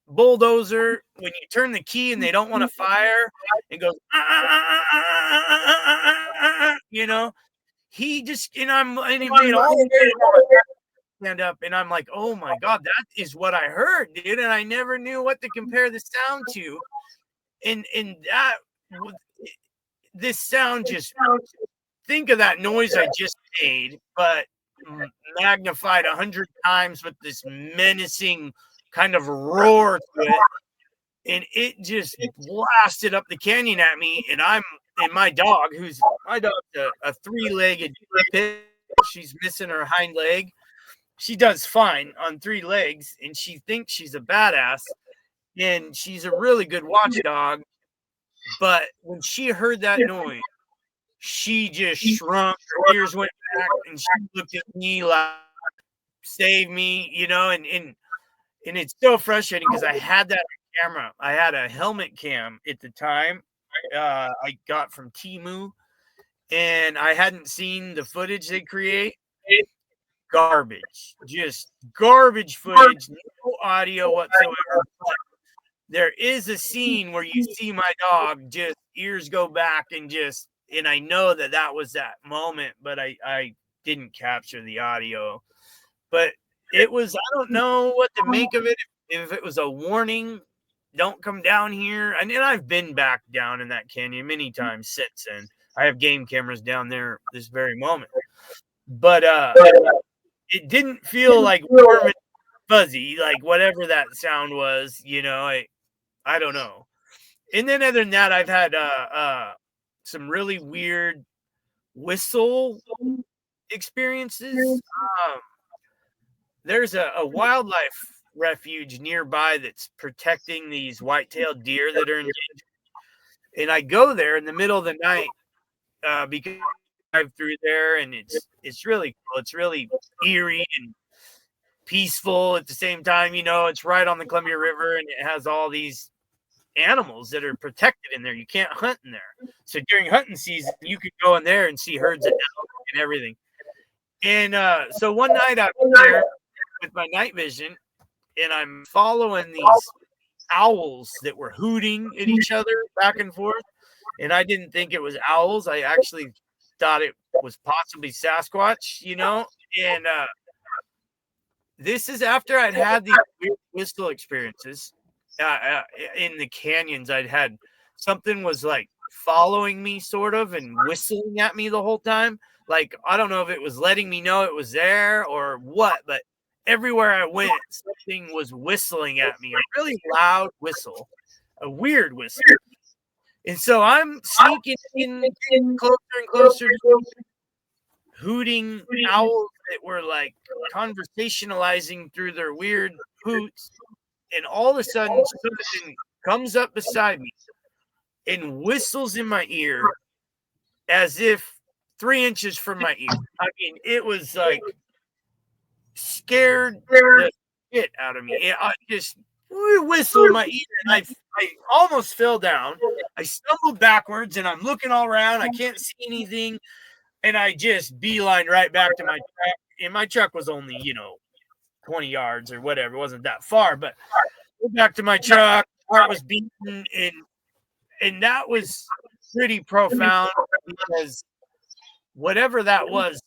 bulldozer when you turn the key and they don't want to fire. It goes, he just, and he made all the stand up, and I'm like, oh my god, that is what I heard, dude, and I never knew what to compare the sound to. And that, this sound, just think of that noise I just made, but magnified 100 times with this menacing kind of roar to it, and it just blasted up the canyon at me. And my dog's a three-legged pit. She's missing her hind leg. She does fine on three legs, and she thinks she's a badass, and she's a really good watchdog. But when she heard that noise, she just shrunk, her ears went back, and she looked at me like, save me, and it's so frustrating because I had that camera. I had a helmet cam at the time I got from Temu, and I hadn't seen the footage they create. Garbage, just garbage footage, no audio whatsoever. There is a scene where you see my dog just ears go back and I know that was that moment, but I didn't capture the audio. But it was, I don't know what to make of it. If it was a warning, don't come down here. And I've been back down in that canyon many times since then. I have game cameras down there this very moment. But it didn't feel like warm and fuzzy, like whatever that sound was, I don't know. And then other than that, I've had some really weird whistle experiences. There's a wildlife refuge nearby that's protecting these white-tailed deer that are endangered. And I go there in the middle of the night because I drive through there, and it's really cool. It's really eerie and peaceful at the same time. It's right on the Columbia River, and it has all these animals that are protected in there. You can't hunt in there. So during hunting season, you could go in there and see herds of elk and everything. And so one night I was there with my night vision, and I'm following these owls that were hooting at each other back and forth. And I didn't think it was owls. I actually thought it was possibly Sasquatch, and This is after I'd had these weird whistle experiences in the canyons. I'd had something was like following me, sort of, and whistling at me the whole time. Like, I don't know if it was letting me know it was there or what, but everywhere I went, something was whistling at me, a really loud whistle, a weird whistle. And so I'm sneaking in closer and closer to hooting owls that were like conversationalizing through their weird hoots. And all of a sudden, something comes up beside me and whistles in my ear as if 3 inches from my ear. I mean, it was like scared the shit out of me. I just whistled in my ear, and I almost fell down. I stumbled backwards, and I'm looking all around. I can't see anything, and I just beeline right back to my truck. And my truck was only 20 yards or whatever. It wasn't that far, but back to my truck. Heart was beating, and that was pretty profound because whatever that was,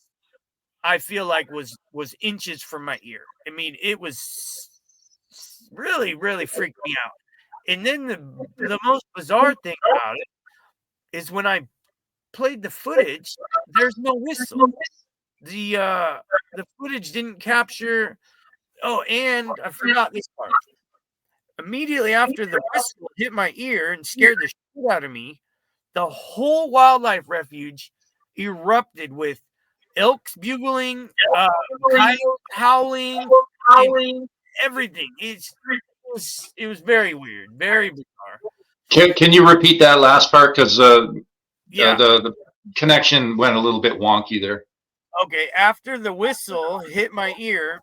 I feel like was inches from my ear. I mean, it was really, really freaked me out. And then the most bizarre thing about it is when I played the footage, there's no whistle. The footage didn't capture. Oh, and I forgot this part. Immediately after the whistle hit my ear and scared the shit out of me, the whole wildlife refuge erupted with elks bugling, coyotes howling, and everything. It was very weird, very bizarre. Can you repeat that last part? Because Yeah. the connection went a little bit wonky there. Okay. After the whistle hit my ear,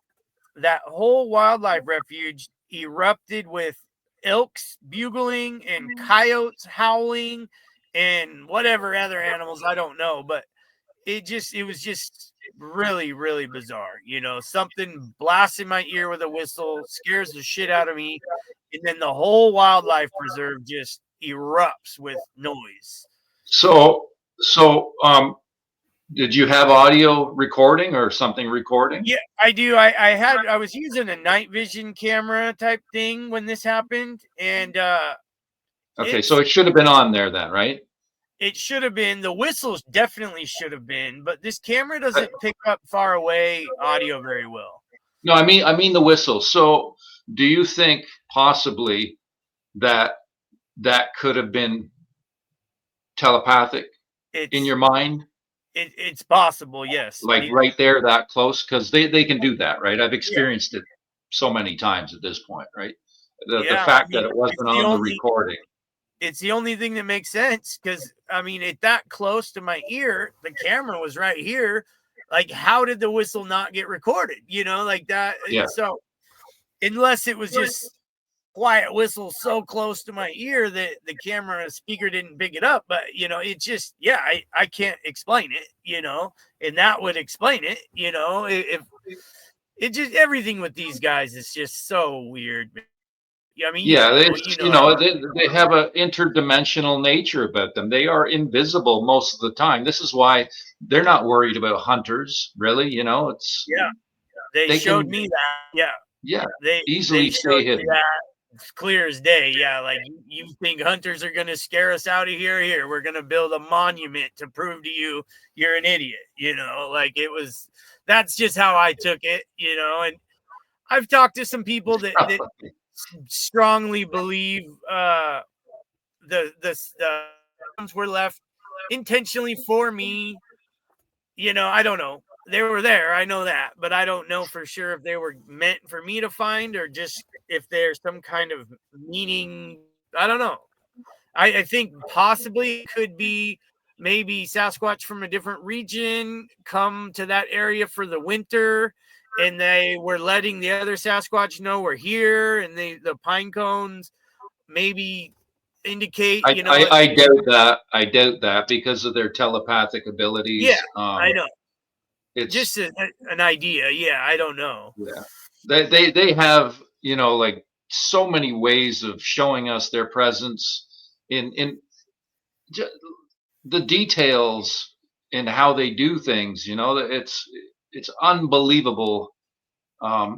that whole wildlife refuge erupted with elks bugling and coyotes howling and whatever other animals, I don't know, but it was just really, really bizarre. Something blasts in my ear with a whistle, scares the shit out of me, and then the whole wildlife preserve just erupts with noise. So did you have audio recording or something recording? Yeah, I do. I was using a night vision camera type thing when this happened, and Okay, so it should have been on there then, right? it should have been. The whistles definitely should have been, but this camera doesn't pick up far away audio very well. No, I mean the whistle. So do you think possibly that could have been telepathic in your mind? It's possible, yes. Like right there, that close, because they can do that, right? I've experienced it so many times at this point, right? The fact that it wasn't on the recording. It's the only thing that makes sense because, I mean, it that close to my ear, the camera was right here. Like, how did the whistle not get recorded? Like that. Yeah. So, unless it was just quiet whistle so close to my ear that the camera speaker didn't pick it up. But, it just, I can't explain it, and that would explain it, if it just, everything with these guys is just so weird. I mean, yeah, they have an interdimensional nature about them. They are invisible most of the time. This is why they're not worried about hunters, really. It's they showed me that. Yeah, they easily stay hidden. It's clear as day. Yeah, like you think hunters are going to scare us out of here? Here, we're going to build a monument to prove to you you're an idiot. Like it was. That's just how I took it. And I've talked to some people that strongly believe the were left intentionally for me. I don't know. They were there, I know that, but I don't know for sure if they were meant for me to find or just if there's some kind of meaning. I don't know. I think possibly it could be maybe Sasquatch from a different region come to that area for the winter, and they were letting the other Sasquatch know we're here, and the pine cones maybe indicate. I doubt that. I doubt that because of their telepathic abilities. Yeah, I know. It's just an idea. Yeah, I don't know. Yeah, they have like so many ways of showing us their presence in the details in how they do things. It's unbelievable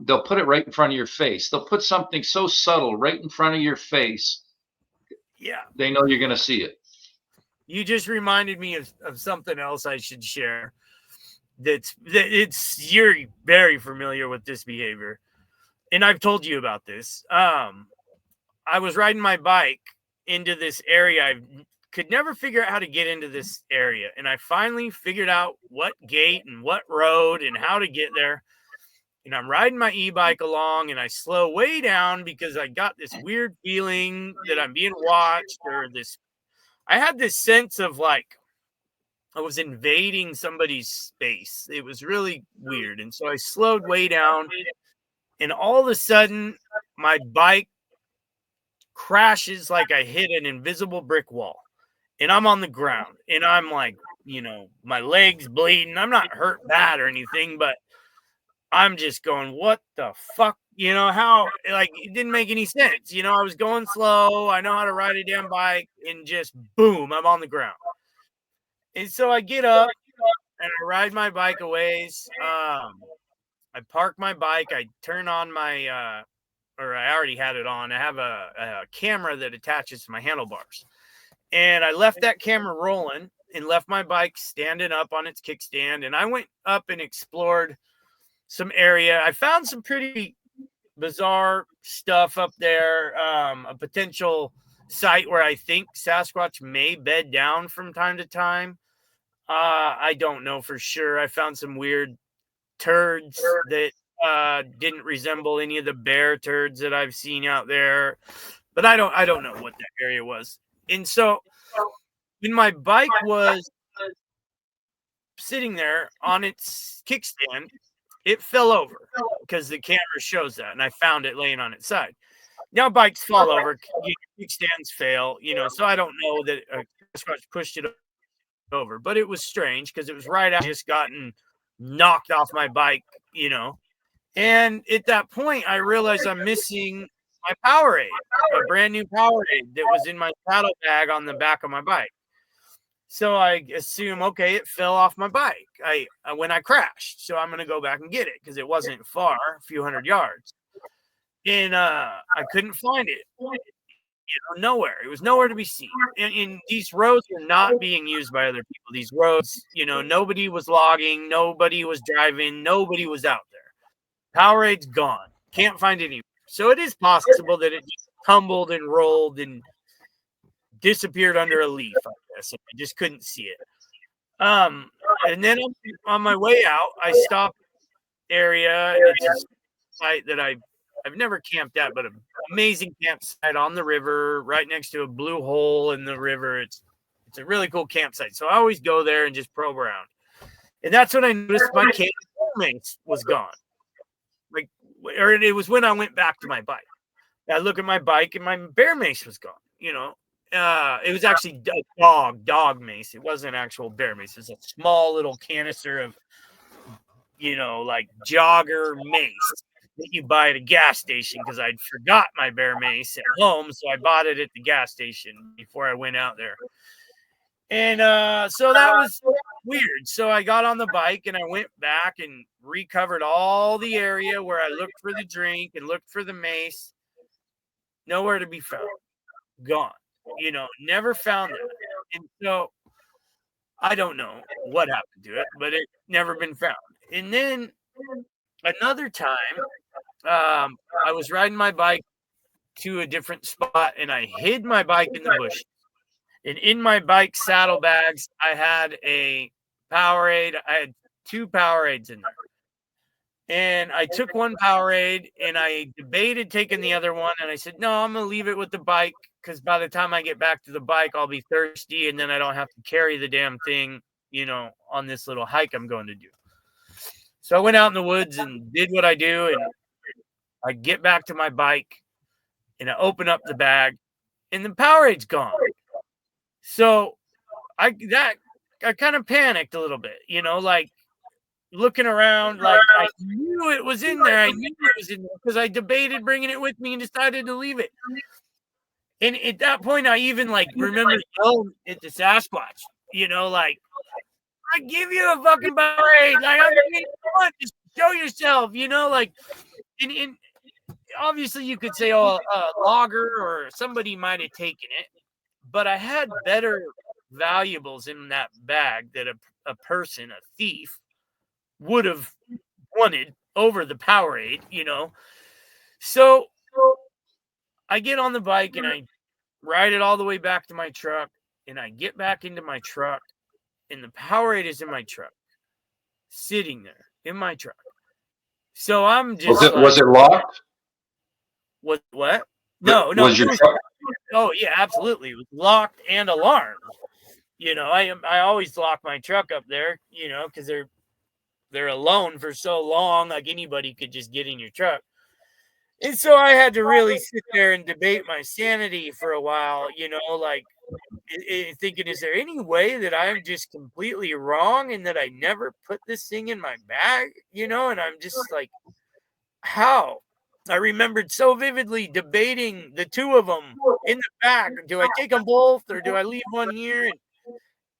they'll put it right in front of your face. They'll put something so subtle right in front of your face. Yeah. They know you're going to see it. You just reminded me of something else I should share. You're very familiar with this behavior, and I've told you about this. I was riding my bike into this area. I could never figure out how to get into this area, and I finally figured out what gate and what road and how to get there. And I'm riding my e-bike along, and I slow way down because I got this weird feeling that I'm being watched, or this. I had this sense of like I was invading somebody's space. It was really weird. And so I slowed way down, and all of a sudden my bike crashes like I hit an invisible brick wall, and I'm on the ground, and I'm like, my legs bleeding. I'm not hurt bad or anything, but I'm just going, what the fuck? How, like, it didn't make any sense. I was going slow. I know how to ride a damn bike, and just boom, I'm on the ground. And so I get up and I ride my bike a ways. I park my bike. I turn on my, or I already had it on. I have a camera that attaches to my handlebars. And I left that camera rolling and left my bike standing up on its kickstand. And I went up and explored some area. I found some pretty bizarre stuff up there. A potential site where I think Sasquatch may bed down from time to time. I don't know for sure. I found some weird turds that didn't resemble any of the bear turds that I've seen out there, but I don't know what that area was. And so when my bike was sitting there on its kickstand, it fell over because the camera shows that, and I found it laying on its side. Now bikes fall over, kickstands fail, so I don't know that a Sasquatch pushed it over, but it was strange because it was right after I just gotten knocked off my bike, and at that point I realized I'm missing my Powerade, a brand new Powerade that was in my saddle bag on the back of my bike. So I assume, okay, it fell off my bike when I crashed, so I'm gonna go back and get it because it wasn't far, a few hundred yards, and I couldn't find it. Nowhere. It was nowhere to be seen. And these roads were not being used by other people. These roads, nobody was logging, nobody was driving, nobody was out there. Powerade's gone. Can't find it anywhere. So it is possible that it just tumbled and rolled and disappeared under a leaf, I guess. I just couldn't see it. And then on my way out, I stopped area. It's a site that I've never camped at, but an amazing campsite on the river, right next to a blue hole in the river. It's a really cool campsite. So I always go there and just probe around. And that's when I noticed my bear mace was gone. Or it was when I went back to my bike. I look at my bike and my bear mace was gone. It was actually a dog mace. It wasn't an actual bear mace. It was a small little canister of, like jogger mace that you buy at a gas station because I'd forgot my bear mace at home, so I bought it at the gas station before I went out there. And so that was weird. So I got on the bike and I went back and recovered all the area where I looked for the drink and looked for the mace. Nowhere to be found. Gone. Never found it. And so I don't know what happened to it, but it never been found. And then another time, I was riding my bike to a different spot and I hid my bike in the bush. And in my bike saddlebags, I had a Powerade. I had 2 Powerades in there. And I took one Powerade and I debated taking the other one. And I said, no, I'm going to leave it with the bike because by the time I get back to the bike, I'll be thirsty. And then I don't have to carry the damn thing, on this little hike I'm going to do. So I went out in the woods and did what I do. And I get back to my bike and I open up the bag and the Powerade's gone. So I kind of panicked a little bit, like looking around, like I knew it was in there. I knew it was in there because I debated bringing it with me and decided to leave it. And at that point, I even remember yelling at the Sasquatch, like, I give you a fucking Powerade. Like, I'm gonna get one. Just show yourself, like in obviously you could say, oh, a logger or somebody might have taken it, but I had better valuables in that bag that a person, a thief, would have wanted over the Powerade, So I get on the bike and I ride it all the way back to my truck, and I get back into my truck, and the Powerade is in my truck, sitting there in my truck. So I'm just was it locked? What? No. Was your truck? Oh yeah, absolutely. It was locked and alarmed. I always lock my truck up there, because they're alone for so long, like anybody could just get in your truck. And so I had to really sit there and debate my sanity for a while, like thinking, is there any way that I'm just completely wrong and that I never put this thing in my bag, and I'm just like, how? I remembered so vividly debating the two of them in the back. Do I take them both or do I leave one here?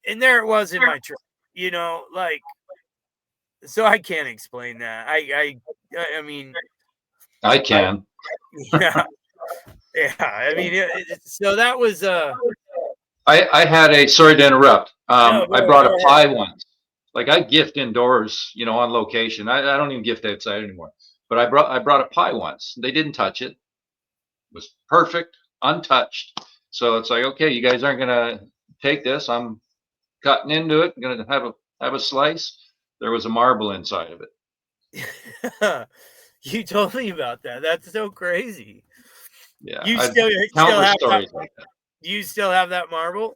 And there it was in my truck, like, so I can't explain that. I mean, I can. yeah, I mean, so that was I had a, sorry to interrupt. no, I brought a pie once. Like I gift indoors, on location. I don't even gift outside anymore. But I brought a pie once. They didn't touch it. It was perfect, untouched. So it's like, okay, you guys aren't gonna take this. I'm cutting into it. I'm gonna have a slice. There was a marble inside of it. You told me about that. That's so crazy. Yeah. You still have stories that, like that. Do you still have that marble?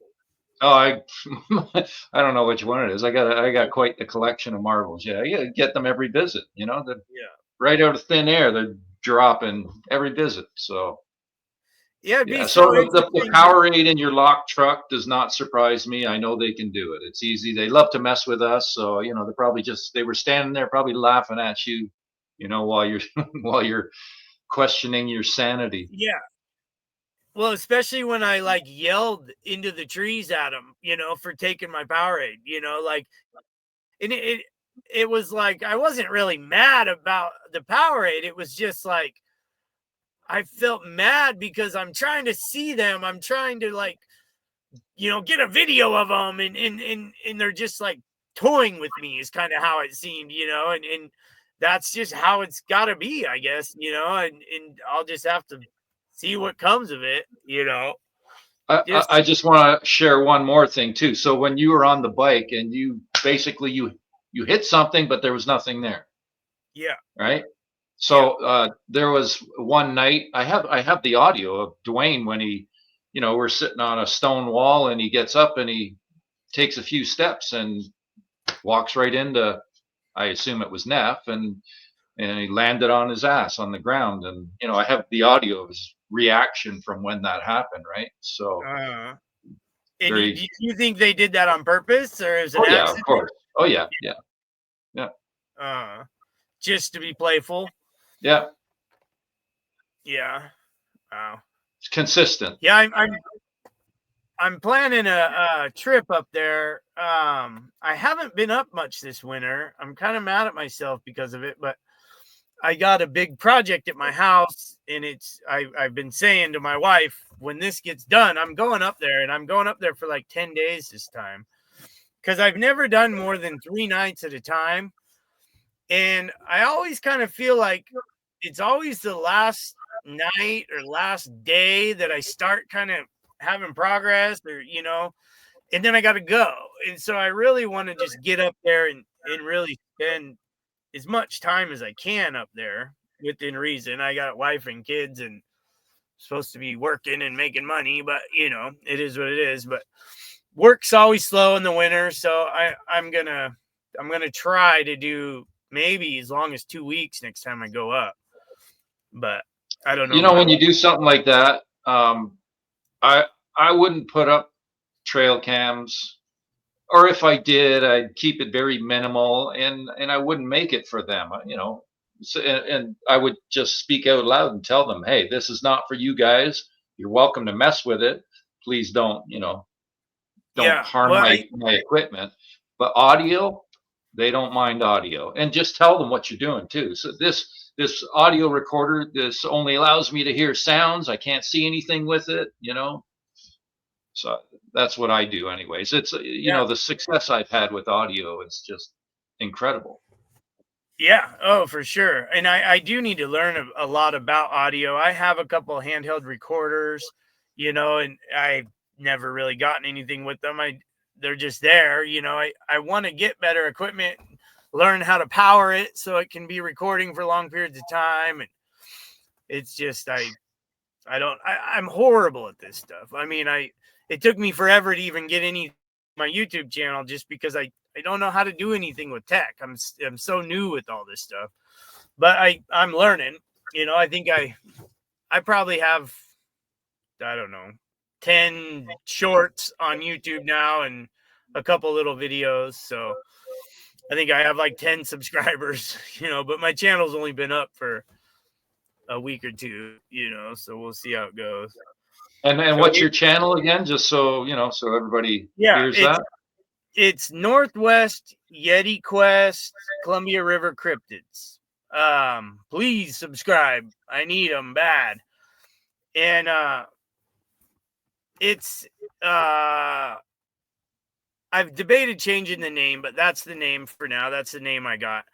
Oh, I don't know which one it is. I got quite the collection of marbles. Yeah, you get them every visit. Right out of thin air, they're dropping every visit. So yeah. So the Powerade in your locked truck does not surprise me. I know they can do it. It's easy. They love to mess with us. So they're probably they were standing there probably laughing at you, while you're while you're questioning your sanity. Yeah. Well, especially when I like yelled into the trees at them, for taking my Powerade, like, and it was like I wasn't really mad about the Powerade. It was just like I felt mad because I'm trying to see them. I'm trying to like, get a video of them, and they're just like toying with me is kind of how it seemed, and that's just how it's got to be, I guess, and I'll just have to see what comes of it, I just want to share one more thing too. So when you were on the bike and you basically you hit something, but there was nothing there. Yeah. Right. So there was one night I have the audio of Dwayne when he, we're sitting on a stone wall and he gets up and he takes a few steps and walks right into, I assume it was Neff, and he landed on his ass on the ground. And I have the audio of his reaction from when that happened, right? So and do you think they did that on purpose, or is it yeah, of course. Oh yeah. Just to be playful? Yeah. Wow. It's consistent. Yeah, I'm planning a trip up there. I haven't been up much this winter. I'm kind of mad at myself because of it, but I got a big project at my house, and I've been saying to my wife, when this gets done, I'm going up there, and I'm going up there for like 10 days this time, because I've never done more than 3 nights at a time. And I always kind of feel like it's always the last night or last day that I start kind of having progress, or, and then I got to go. And so I really want to just get up there and really spend as much time as I can up there within reason. I got a wife and kids and supposed to be working and making money, but it is what it is. But work's always slow in the winter. So I'm going to try to do maybe as long as 2 weeks next time I go up, but I don't know. When you do something like that, I wouldn't put up trail cams, or if I did, I'd keep it very minimal, and I wouldn't make it for them, So, and I would just speak out loud and tell them, hey, this is not for you guys. You're welcome to mess with it. Please don't, harm my equipment. But audio, They don't mind audio, and just tell them what you're doing too. So this audio recorder, this only allows me to hear sounds. I can't see anything with it, you know. So that's what I do, anyways. It's Yeah. the success I've had with audio is just incredible. Yeah. Oh, for sure. And I do need to learn a lot about audio. I have a couple handheld recorders, and I've never really gotten anything with them. They're just there. I want to get better equipment, learn how to power it so it can be recording for long periods of time. And it's just I'm horrible at this stuff. I mean, it took me forever to even get any my YouTube channel just because I don't know how to do anything with tech. I'm so new with all this stuff. But I'm learning. I think I probably have, I don't know, 10 shorts on YouTube now and a couple little videos. So I think I have like 10 subscribers, but my channel's only been up for a week or two, so we'll see how it goes. And So what's your channel again? Just so so everybody yeah, hears that. it's Northwest Yeti Quest Columbia River Cryptids. Please subscribe. I need them bad. And it's I've debated changing the name, but that's the name for now. That's the name I got.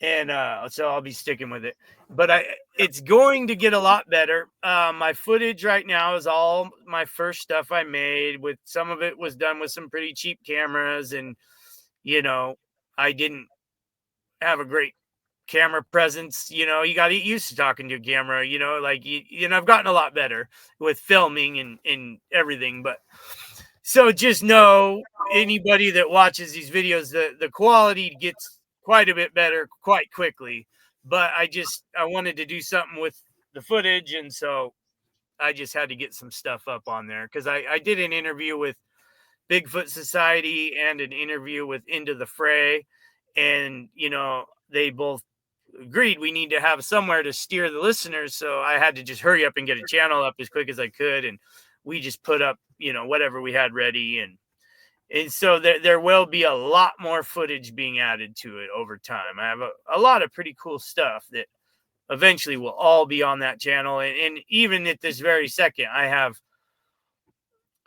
And so I'll be sticking with it. But it's going to get a lot better. My footage right now is all my first stuff I made. With some of it was done with some pretty cheap cameras, and I didn't have a great camera presence. You got to get used to talking to a camera. I've gotten a lot better with filming and everything. But so just know, anybody that watches these videos, the quality gets quite a bit better quite quickly. But I wanted to do something with the footage, and so I just had to get some stuff up on there because I did an interview with Bigfoot Society and an interview with Into the Fray, and they both agreed we need to have somewhere to steer the listeners. So I had to just hurry up and get a channel up as quick as I could, and we just put up whatever we had ready, and so there will be a lot more footage being added to it over time. I have a lot of pretty cool stuff that eventually will all be on that channel. And even at this very second, I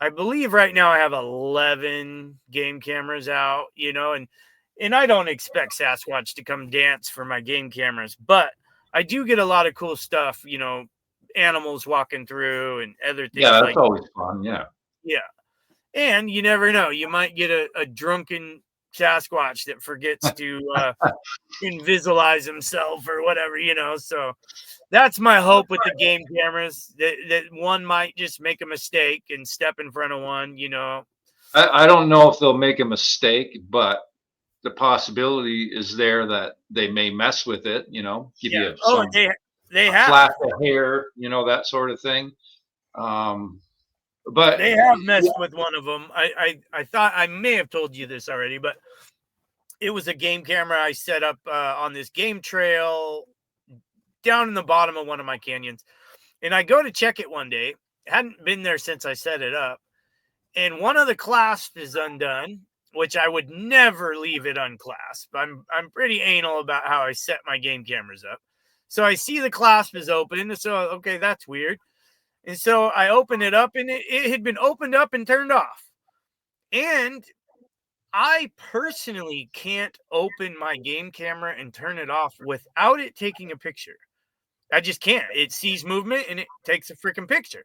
believe right now I have 11 game cameras out, and I don't expect Sasquatch to come dance for my game cameras, but I do get a lot of cool stuff, animals walking through and other things Yeah, like that's always fun. Yeah. yeah. And you never know. You might get a drunken Sasquatch that forgets to invisualize himself or whatever, So that's my hope with the game cameras, that one might just make a mistake and step in front of one, I don't know if they'll make a mistake, but the possibility is there that they may mess with it, give Yeah. you Oh, some they a have. flash of hair, that sort of thing. Um, but They have messed with one of them. I thought I may have told you this already, but it was a game camera I set up on this game trail down in the bottom of one of my canyons. And I go to check it one day. Hadn't been there since I set it up. And one of the clasps is undone, which I would never leave it unclasped. I'm pretty anal about how I set my game cameras up. So I see the clasp is open. So, okay, that's weird. And so I open it up, and it had been opened up and turned off. And I personally can't open my game camera and turn it off without it taking a picture. I just can't. It sees movement and it takes a freaking picture.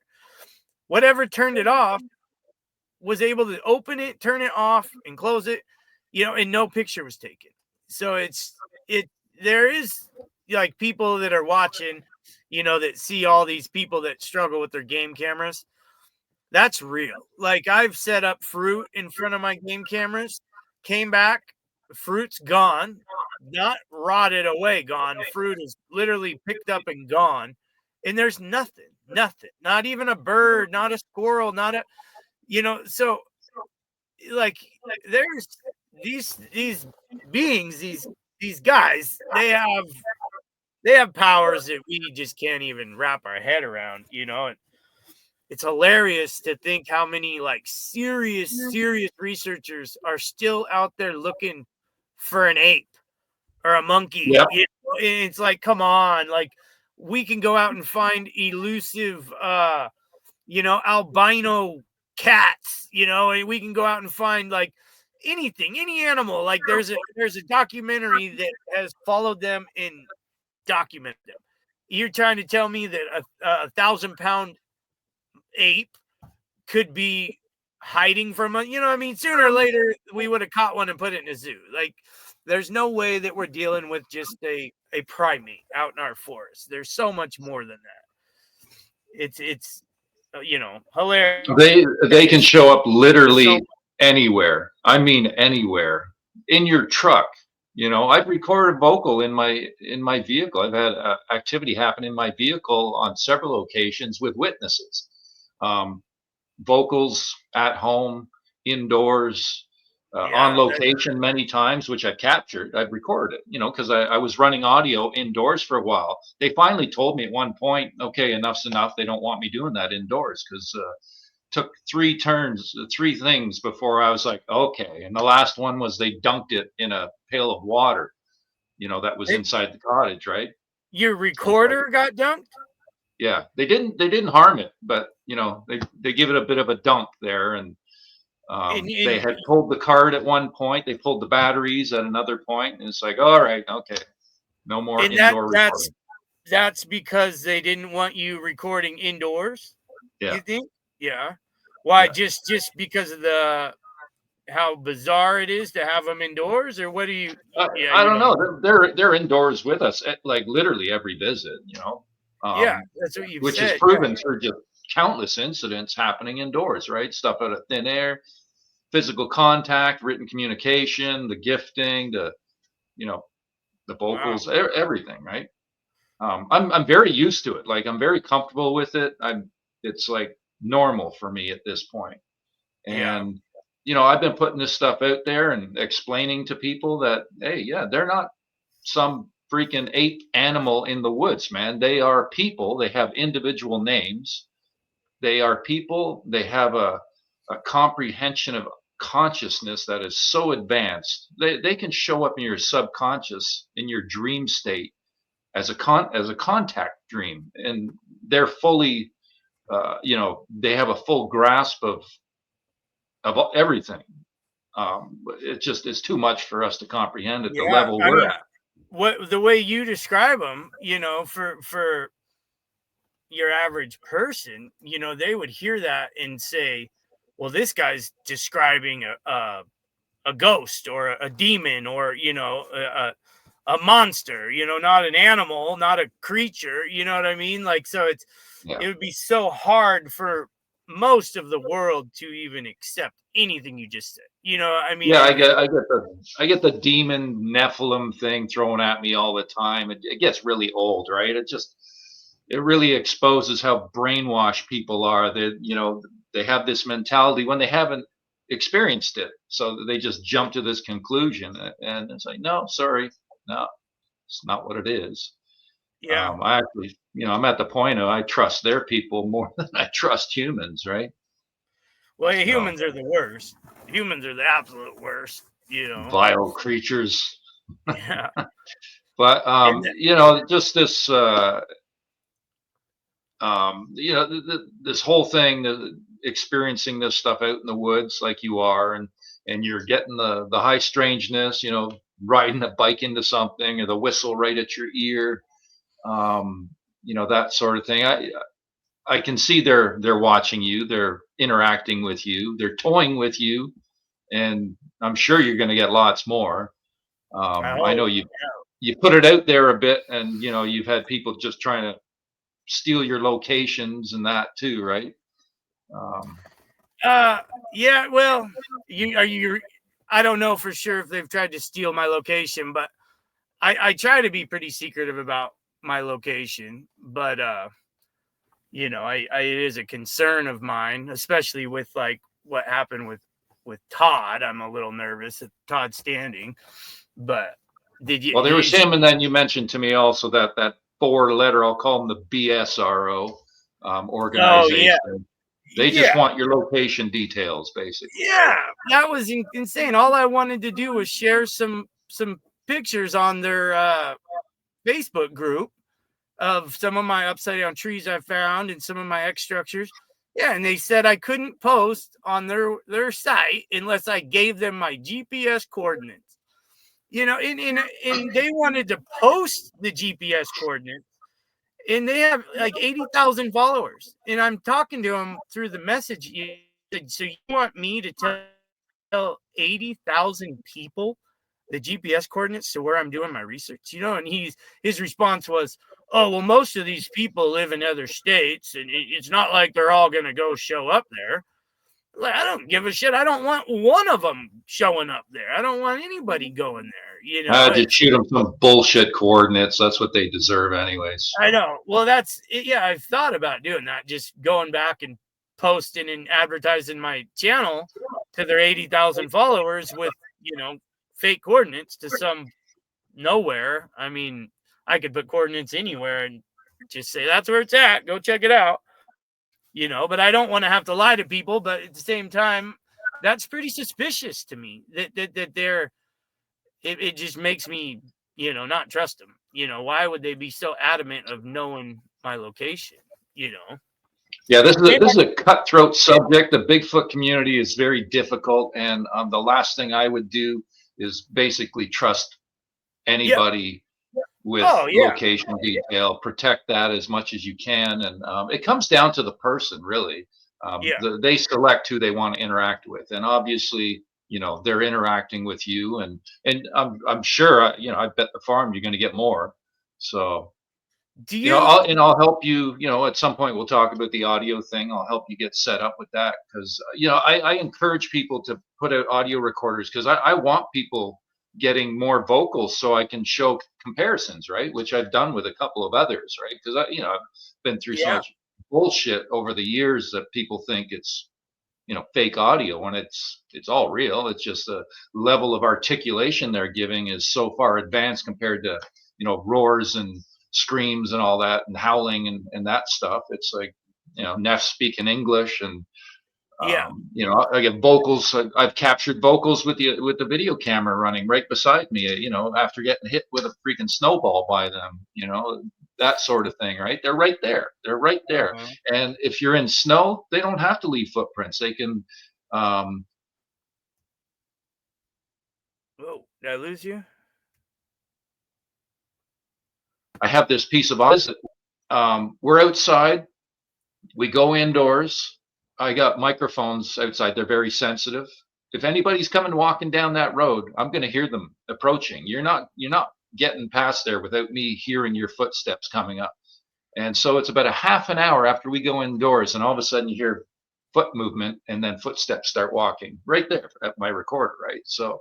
Whatever turned it off was able to open it, turn it off, and close it, and no picture was taken. So there is like people that are watching, that see all these people that struggle with their game cameras. That's real. Like, I've set up fruit in front of my game cameras, came back, fruit's gone, not rotted away, gone. Fruit is literally picked up and gone. And there's nothing, not even a bird, not a squirrel, not a, so like there's these beings, these guys, they have powers that we just can't even wrap our head around, and it's hilarious to think how many like serious researchers are still out there looking for an ape or a monkey. Yep. It's like, come on, like we can go out and find elusive, albino cats, and we can go out and find like anything, any animal. Like there's a documentary that has followed them and documented them. You're trying to tell me that a 1,000-pound ape could be hiding from a, sooner or later we would have caught one and put it in a zoo. Like there's no way that we're dealing with just a primate out in our forest. There's so much more than that. It's hilarious. They can show up literally anywhere. I mean anywhere. In your truck. I've recorded vocal in my vehicle. I've had activity happen in my vehicle on several occasions with witnesses. Vocals at home, indoors, on location many times, which I've captured. I've recorded, because I was running audio indoors for a while. They finally told me at one point, okay, enough's enough. They don't want me doing that indoors because took 3 things before I was like, okay. And the last one was they dunked it in a pail of water, that was inside the cottage, right? Your recorder got dunked? Yeah, they didn't harm it, but they give it a bit of a dunk there, and they had pulled the card at one point. They pulled the batteries at another point, and it's like, all right, okay, no more indoor recording. That's because they didn't want you recording indoors. Yeah. You think? Yeah. Why? Yeah. Just because of how bizarre it is to have them indoors, or what do you? I don't know. They're indoors with us, like literally every visit. Yeah, that's what you which said. is proven through just countless incidents happening indoors, right? Stuff out of thin air, physical contact, written communication, the gifting, the vocals, everything, right? I'm very used to it. Like I'm very comfortable with it. It's like normal for me at this point. And I've been putting this stuff out there and explaining to people that, hey, yeah, they're not some freaking ape animal in the woods, man. They are people. They have individual names. They are people. They have a comprehension of consciousness that is so advanced. They can show up in your subconscious, in your dream state, as a contact dream, and they're fully, they have a full grasp of everything. It's too much for us to comprehend at the level we're at. What the way you describe them, for your average person, they would hear that and say, well, this guy's describing a ghost or a demon or a monster, not an animal, not a creature, you know what I mean? Like, so it would be so hard for most of the world to even accept anything you just said. I mean, yeah, I get the demon Nephilim thing thrown at me all the time. It gets really old, right? It really exposes how brainwashed people are. They have this mentality when they haven't experienced it, so they just jump to this conclusion, and it's like, no, sorry, no, it's not what it is. Yeah. I actually, I'm at the point of I trust their people more than I trust humans, right? Well, humans are the worst. Humans are the absolute worst, Vile creatures. Yeah. But just this this whole thing, experiencing this stuff out in the woods like you are, and you're getting the high strangeness, riding a bike into something, or the whistle right at your ear, that sort of thing. I can see they're watching you, they're interacting with you, they're toying with you, and I'm sure you're going to get lots more. I know you put it out there a bit, and you've had people just trying to steal your locations and that too, right? Yeah. Well, I don't know for sure if they've tried to steal my location, but I try to be pretty secretive about my location. But it is a concern of mine, especially with like what happened with Todd. I'm a little nervous at Todd Standing, but well, there was him, and then you mentioned to me also that 4-letter, I'll call them the BSRO organization. Oh, yeah. They just want your location details, basically. Yeah, that was insane. All I wanted to do was share some some pictures on their Facebook group of some of my upside down trees I found and some of my X structures. Yeah, and they said I couldn't post on their site unless I gave them my GPS coordinates. You know, and they wanted to post the GPS coordinates, and they have like 80,000 followers. And I'm talking to them through the message. So you want me to tell 80,000 people the GPS coordinates to where I'm doing my research? You know, and his response was, "Oh, well, most of these people live in other states, and it's not like they're all going to go show up there." Like, I don't give a shit. I don't want one of them showing up there. I don't want anybody going there. You know, Just shoot them some bullshit coordinates. That's what they deserve, anyways. I know. Well, that's it. Yeah, I've thought about doing that. Just going back and posting and advertising my channel to their 80,000 followers with, fake coordinates to some nowhere. I mean, I could put coordinates anywhere and just say that's where it's at. Go check it out. But I don't want to have to lie to people. But at the same time, that's pretty suspicious to me that they're, it just makes me, not trust them. Why would they be so adamant of knowing my location? Yeah, this is a cutthroat subject. The Bigfoot community is very difficult, and the last thing I would do is basically trust anybody with location detail. Protect that as much as you can, and it comes down to the person, really. They select who they want to interact with, and obviously, they're interacting with you, and I'm sure, I bet the farm you're going to get more. So. I'll help you. At some point we'll talk about the audio thing. I'll help you get set up with that because I encourage people to put out audio recorders because I want people getting more vocals so I can show comparisons, right? Which I've done with a couple of others, right? Because I've been through so much bullshit over the years that people think it's fake audio, and it's all real. It's just the level of articulation they're giving is so far advanced compared to roars and screams and all that and howling and that stuff. It's like Neff speaking English, and I get vocals. I've captured vocals with the video camera running right beside me, after getting hit with a freaking snowball by them, that sort of thing, right? They're right there. And if you're in snow, they don't have to leave footprints. They can Whoa, did I lose you? I have this piece of ice. We're outside. We go indoors. I got microphones outside. They're very sensitive. If anybody's coming walking down that road, I'm going to hear them approaching. You're not getting past there without me hearing your footsteps coming up. And so it's about a half an hour after we go indoors, and all of a sudden you hear foot movement, and then footsteps start walking right there at my recorder, right? So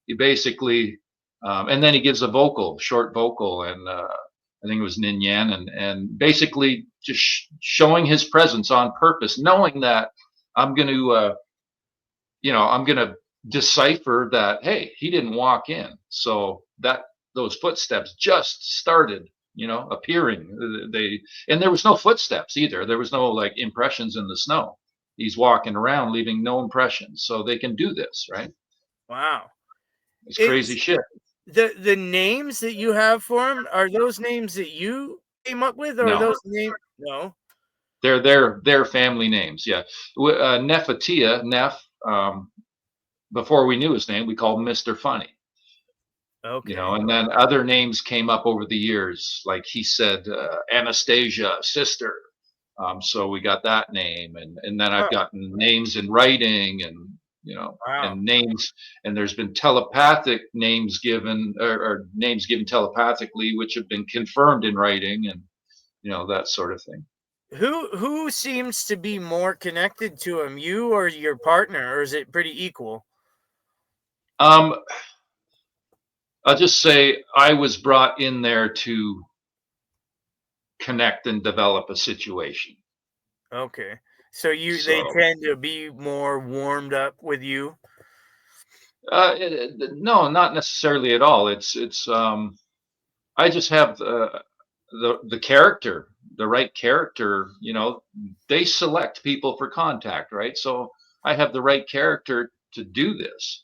you basically, and then he gives a short vocal, and I think it was Nin Yan, and basically just showing his presence on purpose, knowing that I'm going to, I'm going to decipher that, hey, he didn't walk in. So those footsteps just started, appearing. And there was no footsteps either. There was no like impressions in the snow. He's walking around leaving no impressions. So they can do this, right? Wow. It's crazy shit. The names that you have for them, are those names that you came up with, or are those names? No, they're their family names. Yeah, Nefatia, Neff. Before we knew his name, we called him Mr. Funny. Okay. And then other names came up over the years, like he said, Anastasia, sister. So we got that name, and then I've gotten names in writing, and and names, and there's been telepathic names given, or names given telepathically, which have been confirmed in writing, and that sort of thing. Who seems to be more connected to him, you or your partner, or is it pretty equal? I'll just say I was brought in there to connect and develop a situation. Okay. So they tend to be more warmed up with you? No, not necessarily at all. It's I just have the character, the right character. They select people for contact, right? So I have the right character to do this.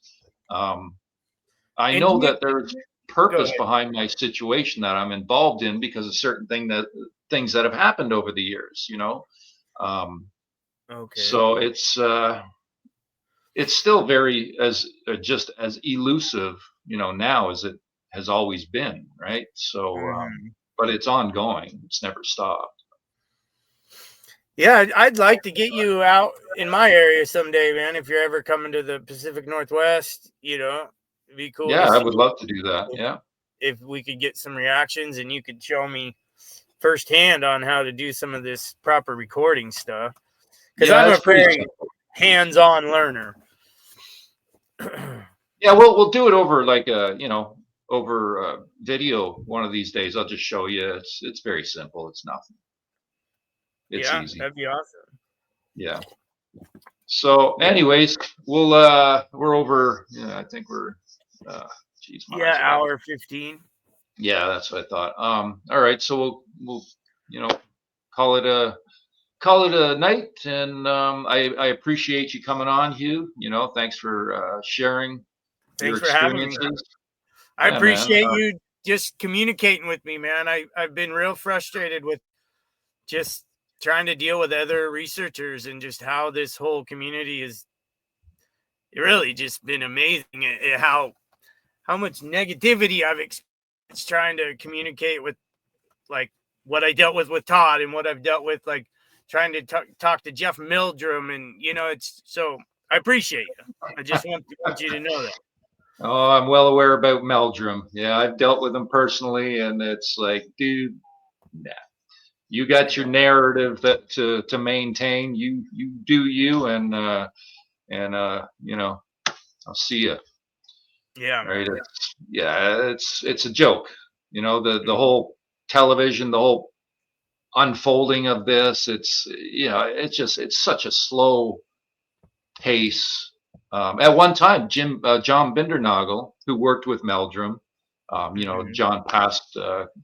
I And know you that there's go purpose ahead. behind my situation that I'm involved in because of certain things that have happened over the years, Um, Okay. so it's still very as just as elusive, now as it has always been, right? So, Mhm. but it's ongoing. It's never stopped. Yeah, I'd like to get you out in my area someday, man. If you're ever coming to the Pacific Northwest, it'd be cool Yeah, to I see would love to do that. Yeah. if we could get some reactions and you could show me firsthand on how to do some of this proper recording stuff. Because Yeah, I'm it's a pretty very simple. hands-on learner. Yeah, we'll do it over like over video one of these days. I'll just show you. It's very simple. It's nothing. It's Yeah, easy. that'd be awesome. Yeah. So, Yeah, anyways, we're over. Yeah, I think we're. Uh, geez, might yeah, as well. hour 15. Yeah, that's what I thought. All right, so we'll you know call it a night, and I appreciate you coming on, Hugh. Thanks for sharing your Thanks for having me. experiences. I Yeah, man. appreciate you just communicating with me, man. I've been real frustrated with just trying to deal with other researchers and just how this whole community is really just been amazing at how much negativity I've experienced trying to communicate with, like, what I dealt with Todd and what I've dealt with, like, trying to talk to Jeff Mildrum. And it's so I appreciate you. I just want you to know that. Oh, I'm well aware about Meldrum. Yeah, I've dealt with him personally, and it's like, dude, nah. You got your Yeah, narrative that to maintain. You do you, and I'll see you. yeah, Right? man. It's a joke. The Mhm. whole television, the whole unfolding of this. It's such a slow pace. At one time, John Bindernagel, who worked with Meldrum, Mhm. John passed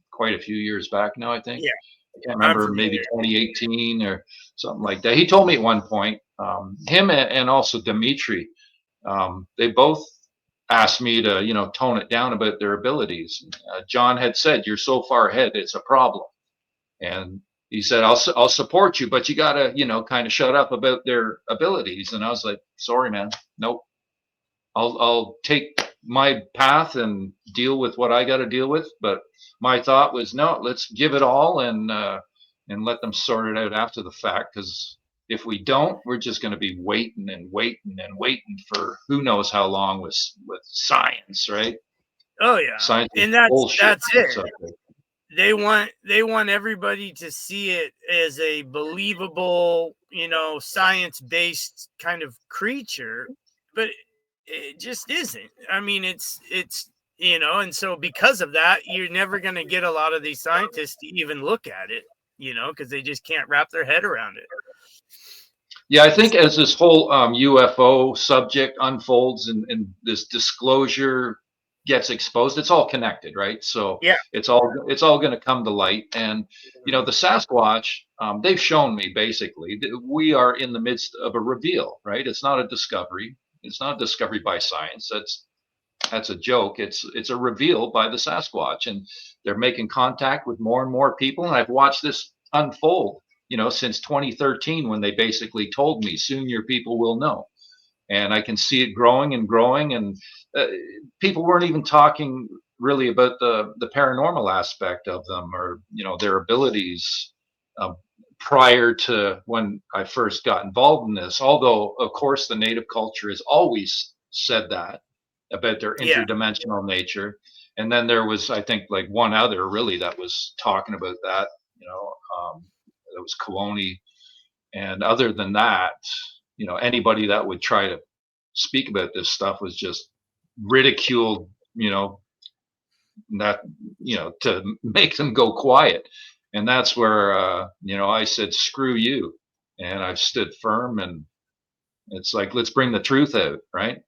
quite a few years back now, I think. Yeah, I can't I'm remember, maybe familiar. 2018 or something like that. He told me at one point, him and also Dimitri, they both asked me to, tone it down about their abilities. John had said, "You're so far ahead, it's a problem." And he said, I'll support you, but you gotta, kind of shut up about their abilities." And I was like, "Sorry, man, nope. I'll take my path and deal with what I got to deal with." But my thought was, no, let's give it all, and let them sort it out after the fact. Because if we don't, we're just going to be waiting and waiting and waiting for who knows how long with science, right? Oh yeah, Science is and that's bullshit that's it. subject. They want everybody to see it as a believable, science-based kind of creature, but it just isn't. I mean, and so because of that, you're never going to get a lot of these scientists to even look at it, because they just can't wrap their head around it. Yeah, I It's think as this whole UFO subject unfolds, and this disclosure gets exposed, it's all connected, right? So Yeah. it's all going to come to light. And the Sasquatch, they've shown me basically that we are in the midst of a reveal, right? It's not a discovery. It's not a discovery by science. That's a joke. It's a reveal by the Sasquatch, and they're making contact with more and more people. And I've watched this unfold, since 2013, when they basically told me soon your people will know. And I can see it growing and growing. And uh, people weren't even talking really about the paranormal aspect of them, or their abilities, um, prior to when I first got involved in this. Although, of course, the native culture has always said that about their Yeah. interdimensional nature. And then there was, I think, like one other really that was talking about that. That was Kawoni. And other than that, anybody that would try to speak about this stuff was just ridiculed, that, to make them go quiet. And that's where, I said, screw you. And I've stood firm, and it's like, let's bring the truth out, right?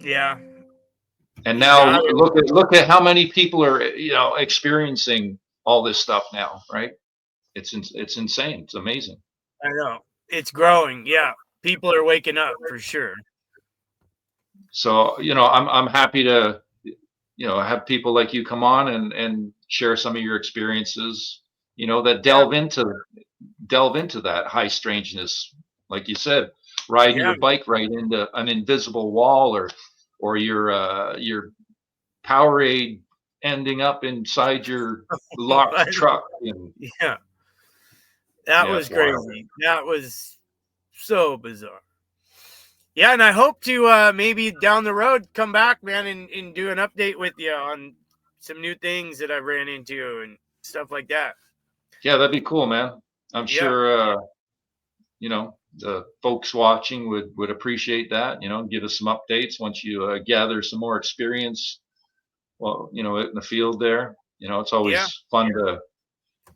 Yeah. And You now got it. look at how many people are, experiencing all this stuff now, right? It's insane. It's amazing. I know. It's growing. Yeah. People are waking up for sure. So, I'm happy to have people like you come on and share some of your experiences, that Yeah, delve into that high strangeness, like you said, riding yeah, your bike right into an invisible wall, or your Powerade ending up inside your locked truck, and yeah. That yeah, was it's wild. crazy. That was so bizarre. Yeah, and I hope to maybe down the road come back, man, and do an update with you on some new things that I ran into and stuff like that. Yeah, that'd be cool, man. I'm Yeah, sure the folks watching would appreciate that. Give us some updates once you gather some more experience. Well, in the field there. It's yeah. always fun to,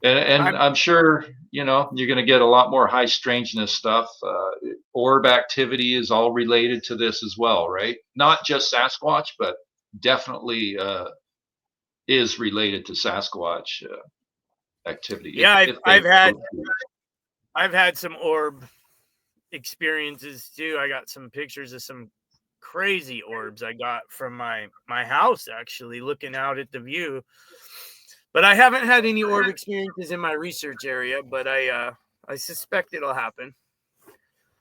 and I'm I'm sure you're going to get a lot more high strangeness stuff. Orb activity is all related to this as well, right? Not just Sasquatch, but definitely is related to Sasquatch activity. yeah, If they prove to. I've had some orb experiences too. I got some pictures of some crazy orbs I got from my house actually looking out at the view. But I haven't had any orb experiences in my research area, but I suspect it'll happen.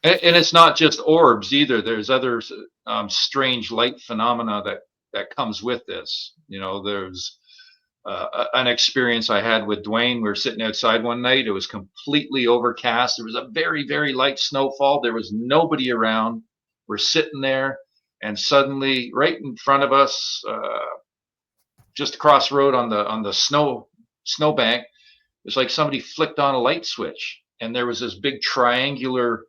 And it's not just orbs either. There's other strange light phenomena that comes with this. There's an experience I had with Dwayne. We were sitting outside one night. It was completely overcast. There was a very, very light snowfall. There was nobody around. We're sitting there, and suddenly, right in front of us, just across the road on the snowbank, it's like somebody flicked on a light switch, and there was this big triangular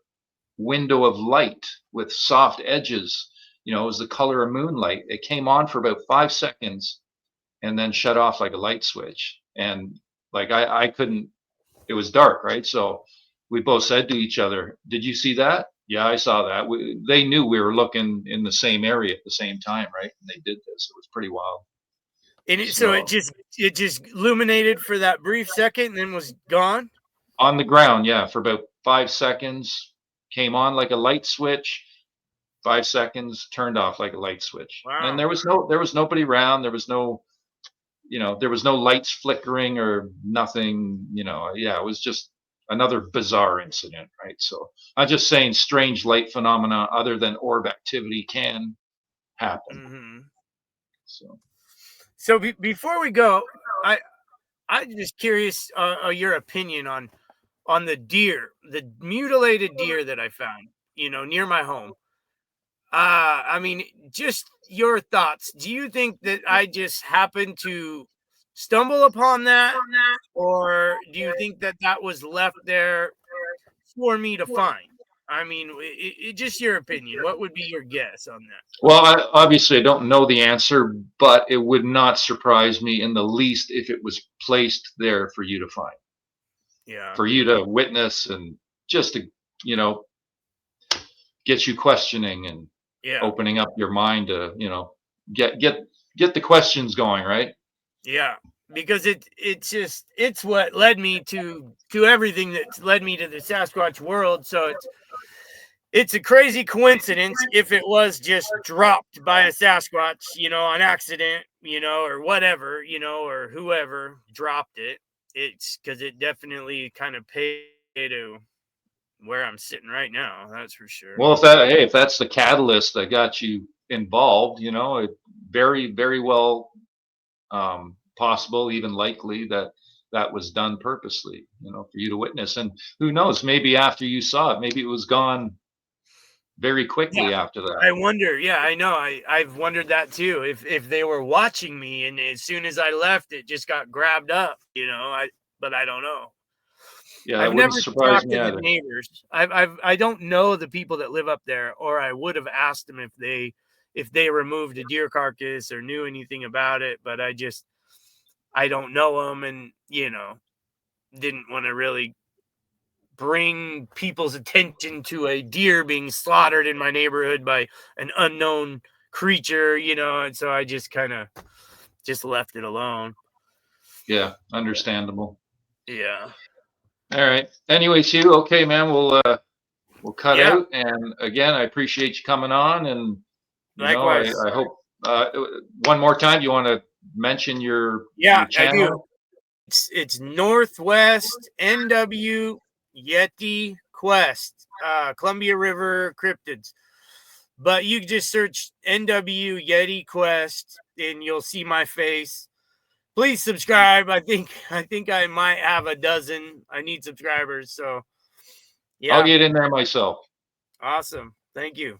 window of light with soft edges. It was the color of moonlight. It came on for about 5 seconds and then shut off like a light switch. And like I couldn't. It was dark, right? So we both said to each other, "Did you see that?" Yeah, I saw that. They knew we were looking in the same area at the same time, right? And they did this. It was pretty wild. And so So it just illuminated for that brief second and then was gone. on the ground, yeah, for about 5 seconds, came on like a light switch. 5 seconds, turned off like a light switch. And Wow. there was nobody around. There was no lights flickering or nothing. Yeah, it was just another bizarre incident, right? So I'm just saying, strange light phenomena other than orb activity can happen. Hmm. So So before we go, I I'm just curious your opinion on the deer, the mutilated deer that I found, near my home. I mean, just your thoughts. Do you think that I just happened to stumble upon that, or do you think that that was left there for me to find? I mean, just your opinion. What would be your guess on that? well, obviously I don't know the answer, but it would not surprise me in the least if it was placed there for you to find, Yeah, for you to witness, and just to you know get you questioning and yeah, opening up your mind to get get get the questions going, right? yeah. Because it's what led me to everything that's led me to the Sasquatch world. So it's a crazy coincidence if it was just dropped by a Sasquatch, on accident, or whatever, or whoever dropped it. It's because it definitely kind of paid to where I'm sitting right now. That's for sure. Well, if that's the catalyst that got you involved, it very, very well possible, even likely that that was done purposely, for you to witness. And who knows, maybe after you saw it, maybe it was gone very Yeah. quickly after that. I wonder. Yeah, I know. I've wondered that too. If they were watching me, and as soon as I left, it just got grabbed up. But I don't know. Yeah, that I've wouldn't never surprise talked me to the either. neighbors. I don't know the people that live up there, or I would have asked them if they removed a deer carcass or knew anything about it. But I don't know them, and didn't want to really bring people's attention to a deer being slaughtered in my neighborhood by an unknown creature, and so I just kind of just left it alone. Yeah, understandable. Yeah. All right. Anyways, Hugh, okay, man, we'll cut Yeah. out. And again, I appreciate you coming on, and Likewise. I hope one more time, you want to mention your Yeah, I channel? do. It's Northwest NW Yeti Quest, Columbia River Cryptids. But you can just search NW Yeti Quest and you'll see my face. Please subscribe. I think I might have a dozen. I need subscribers. So yeah. I'll get in there myself. Awesome. Thank you.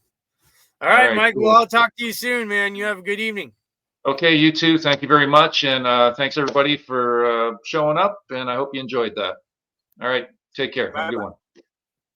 All right, Mike. Cool. Well, I'll talk to you soon, man. You have a good evening. Okay, you too. Thank you very much. And thanks everybody for showing up. And I hope you enjoyed that. All right. Take care. Have a good one.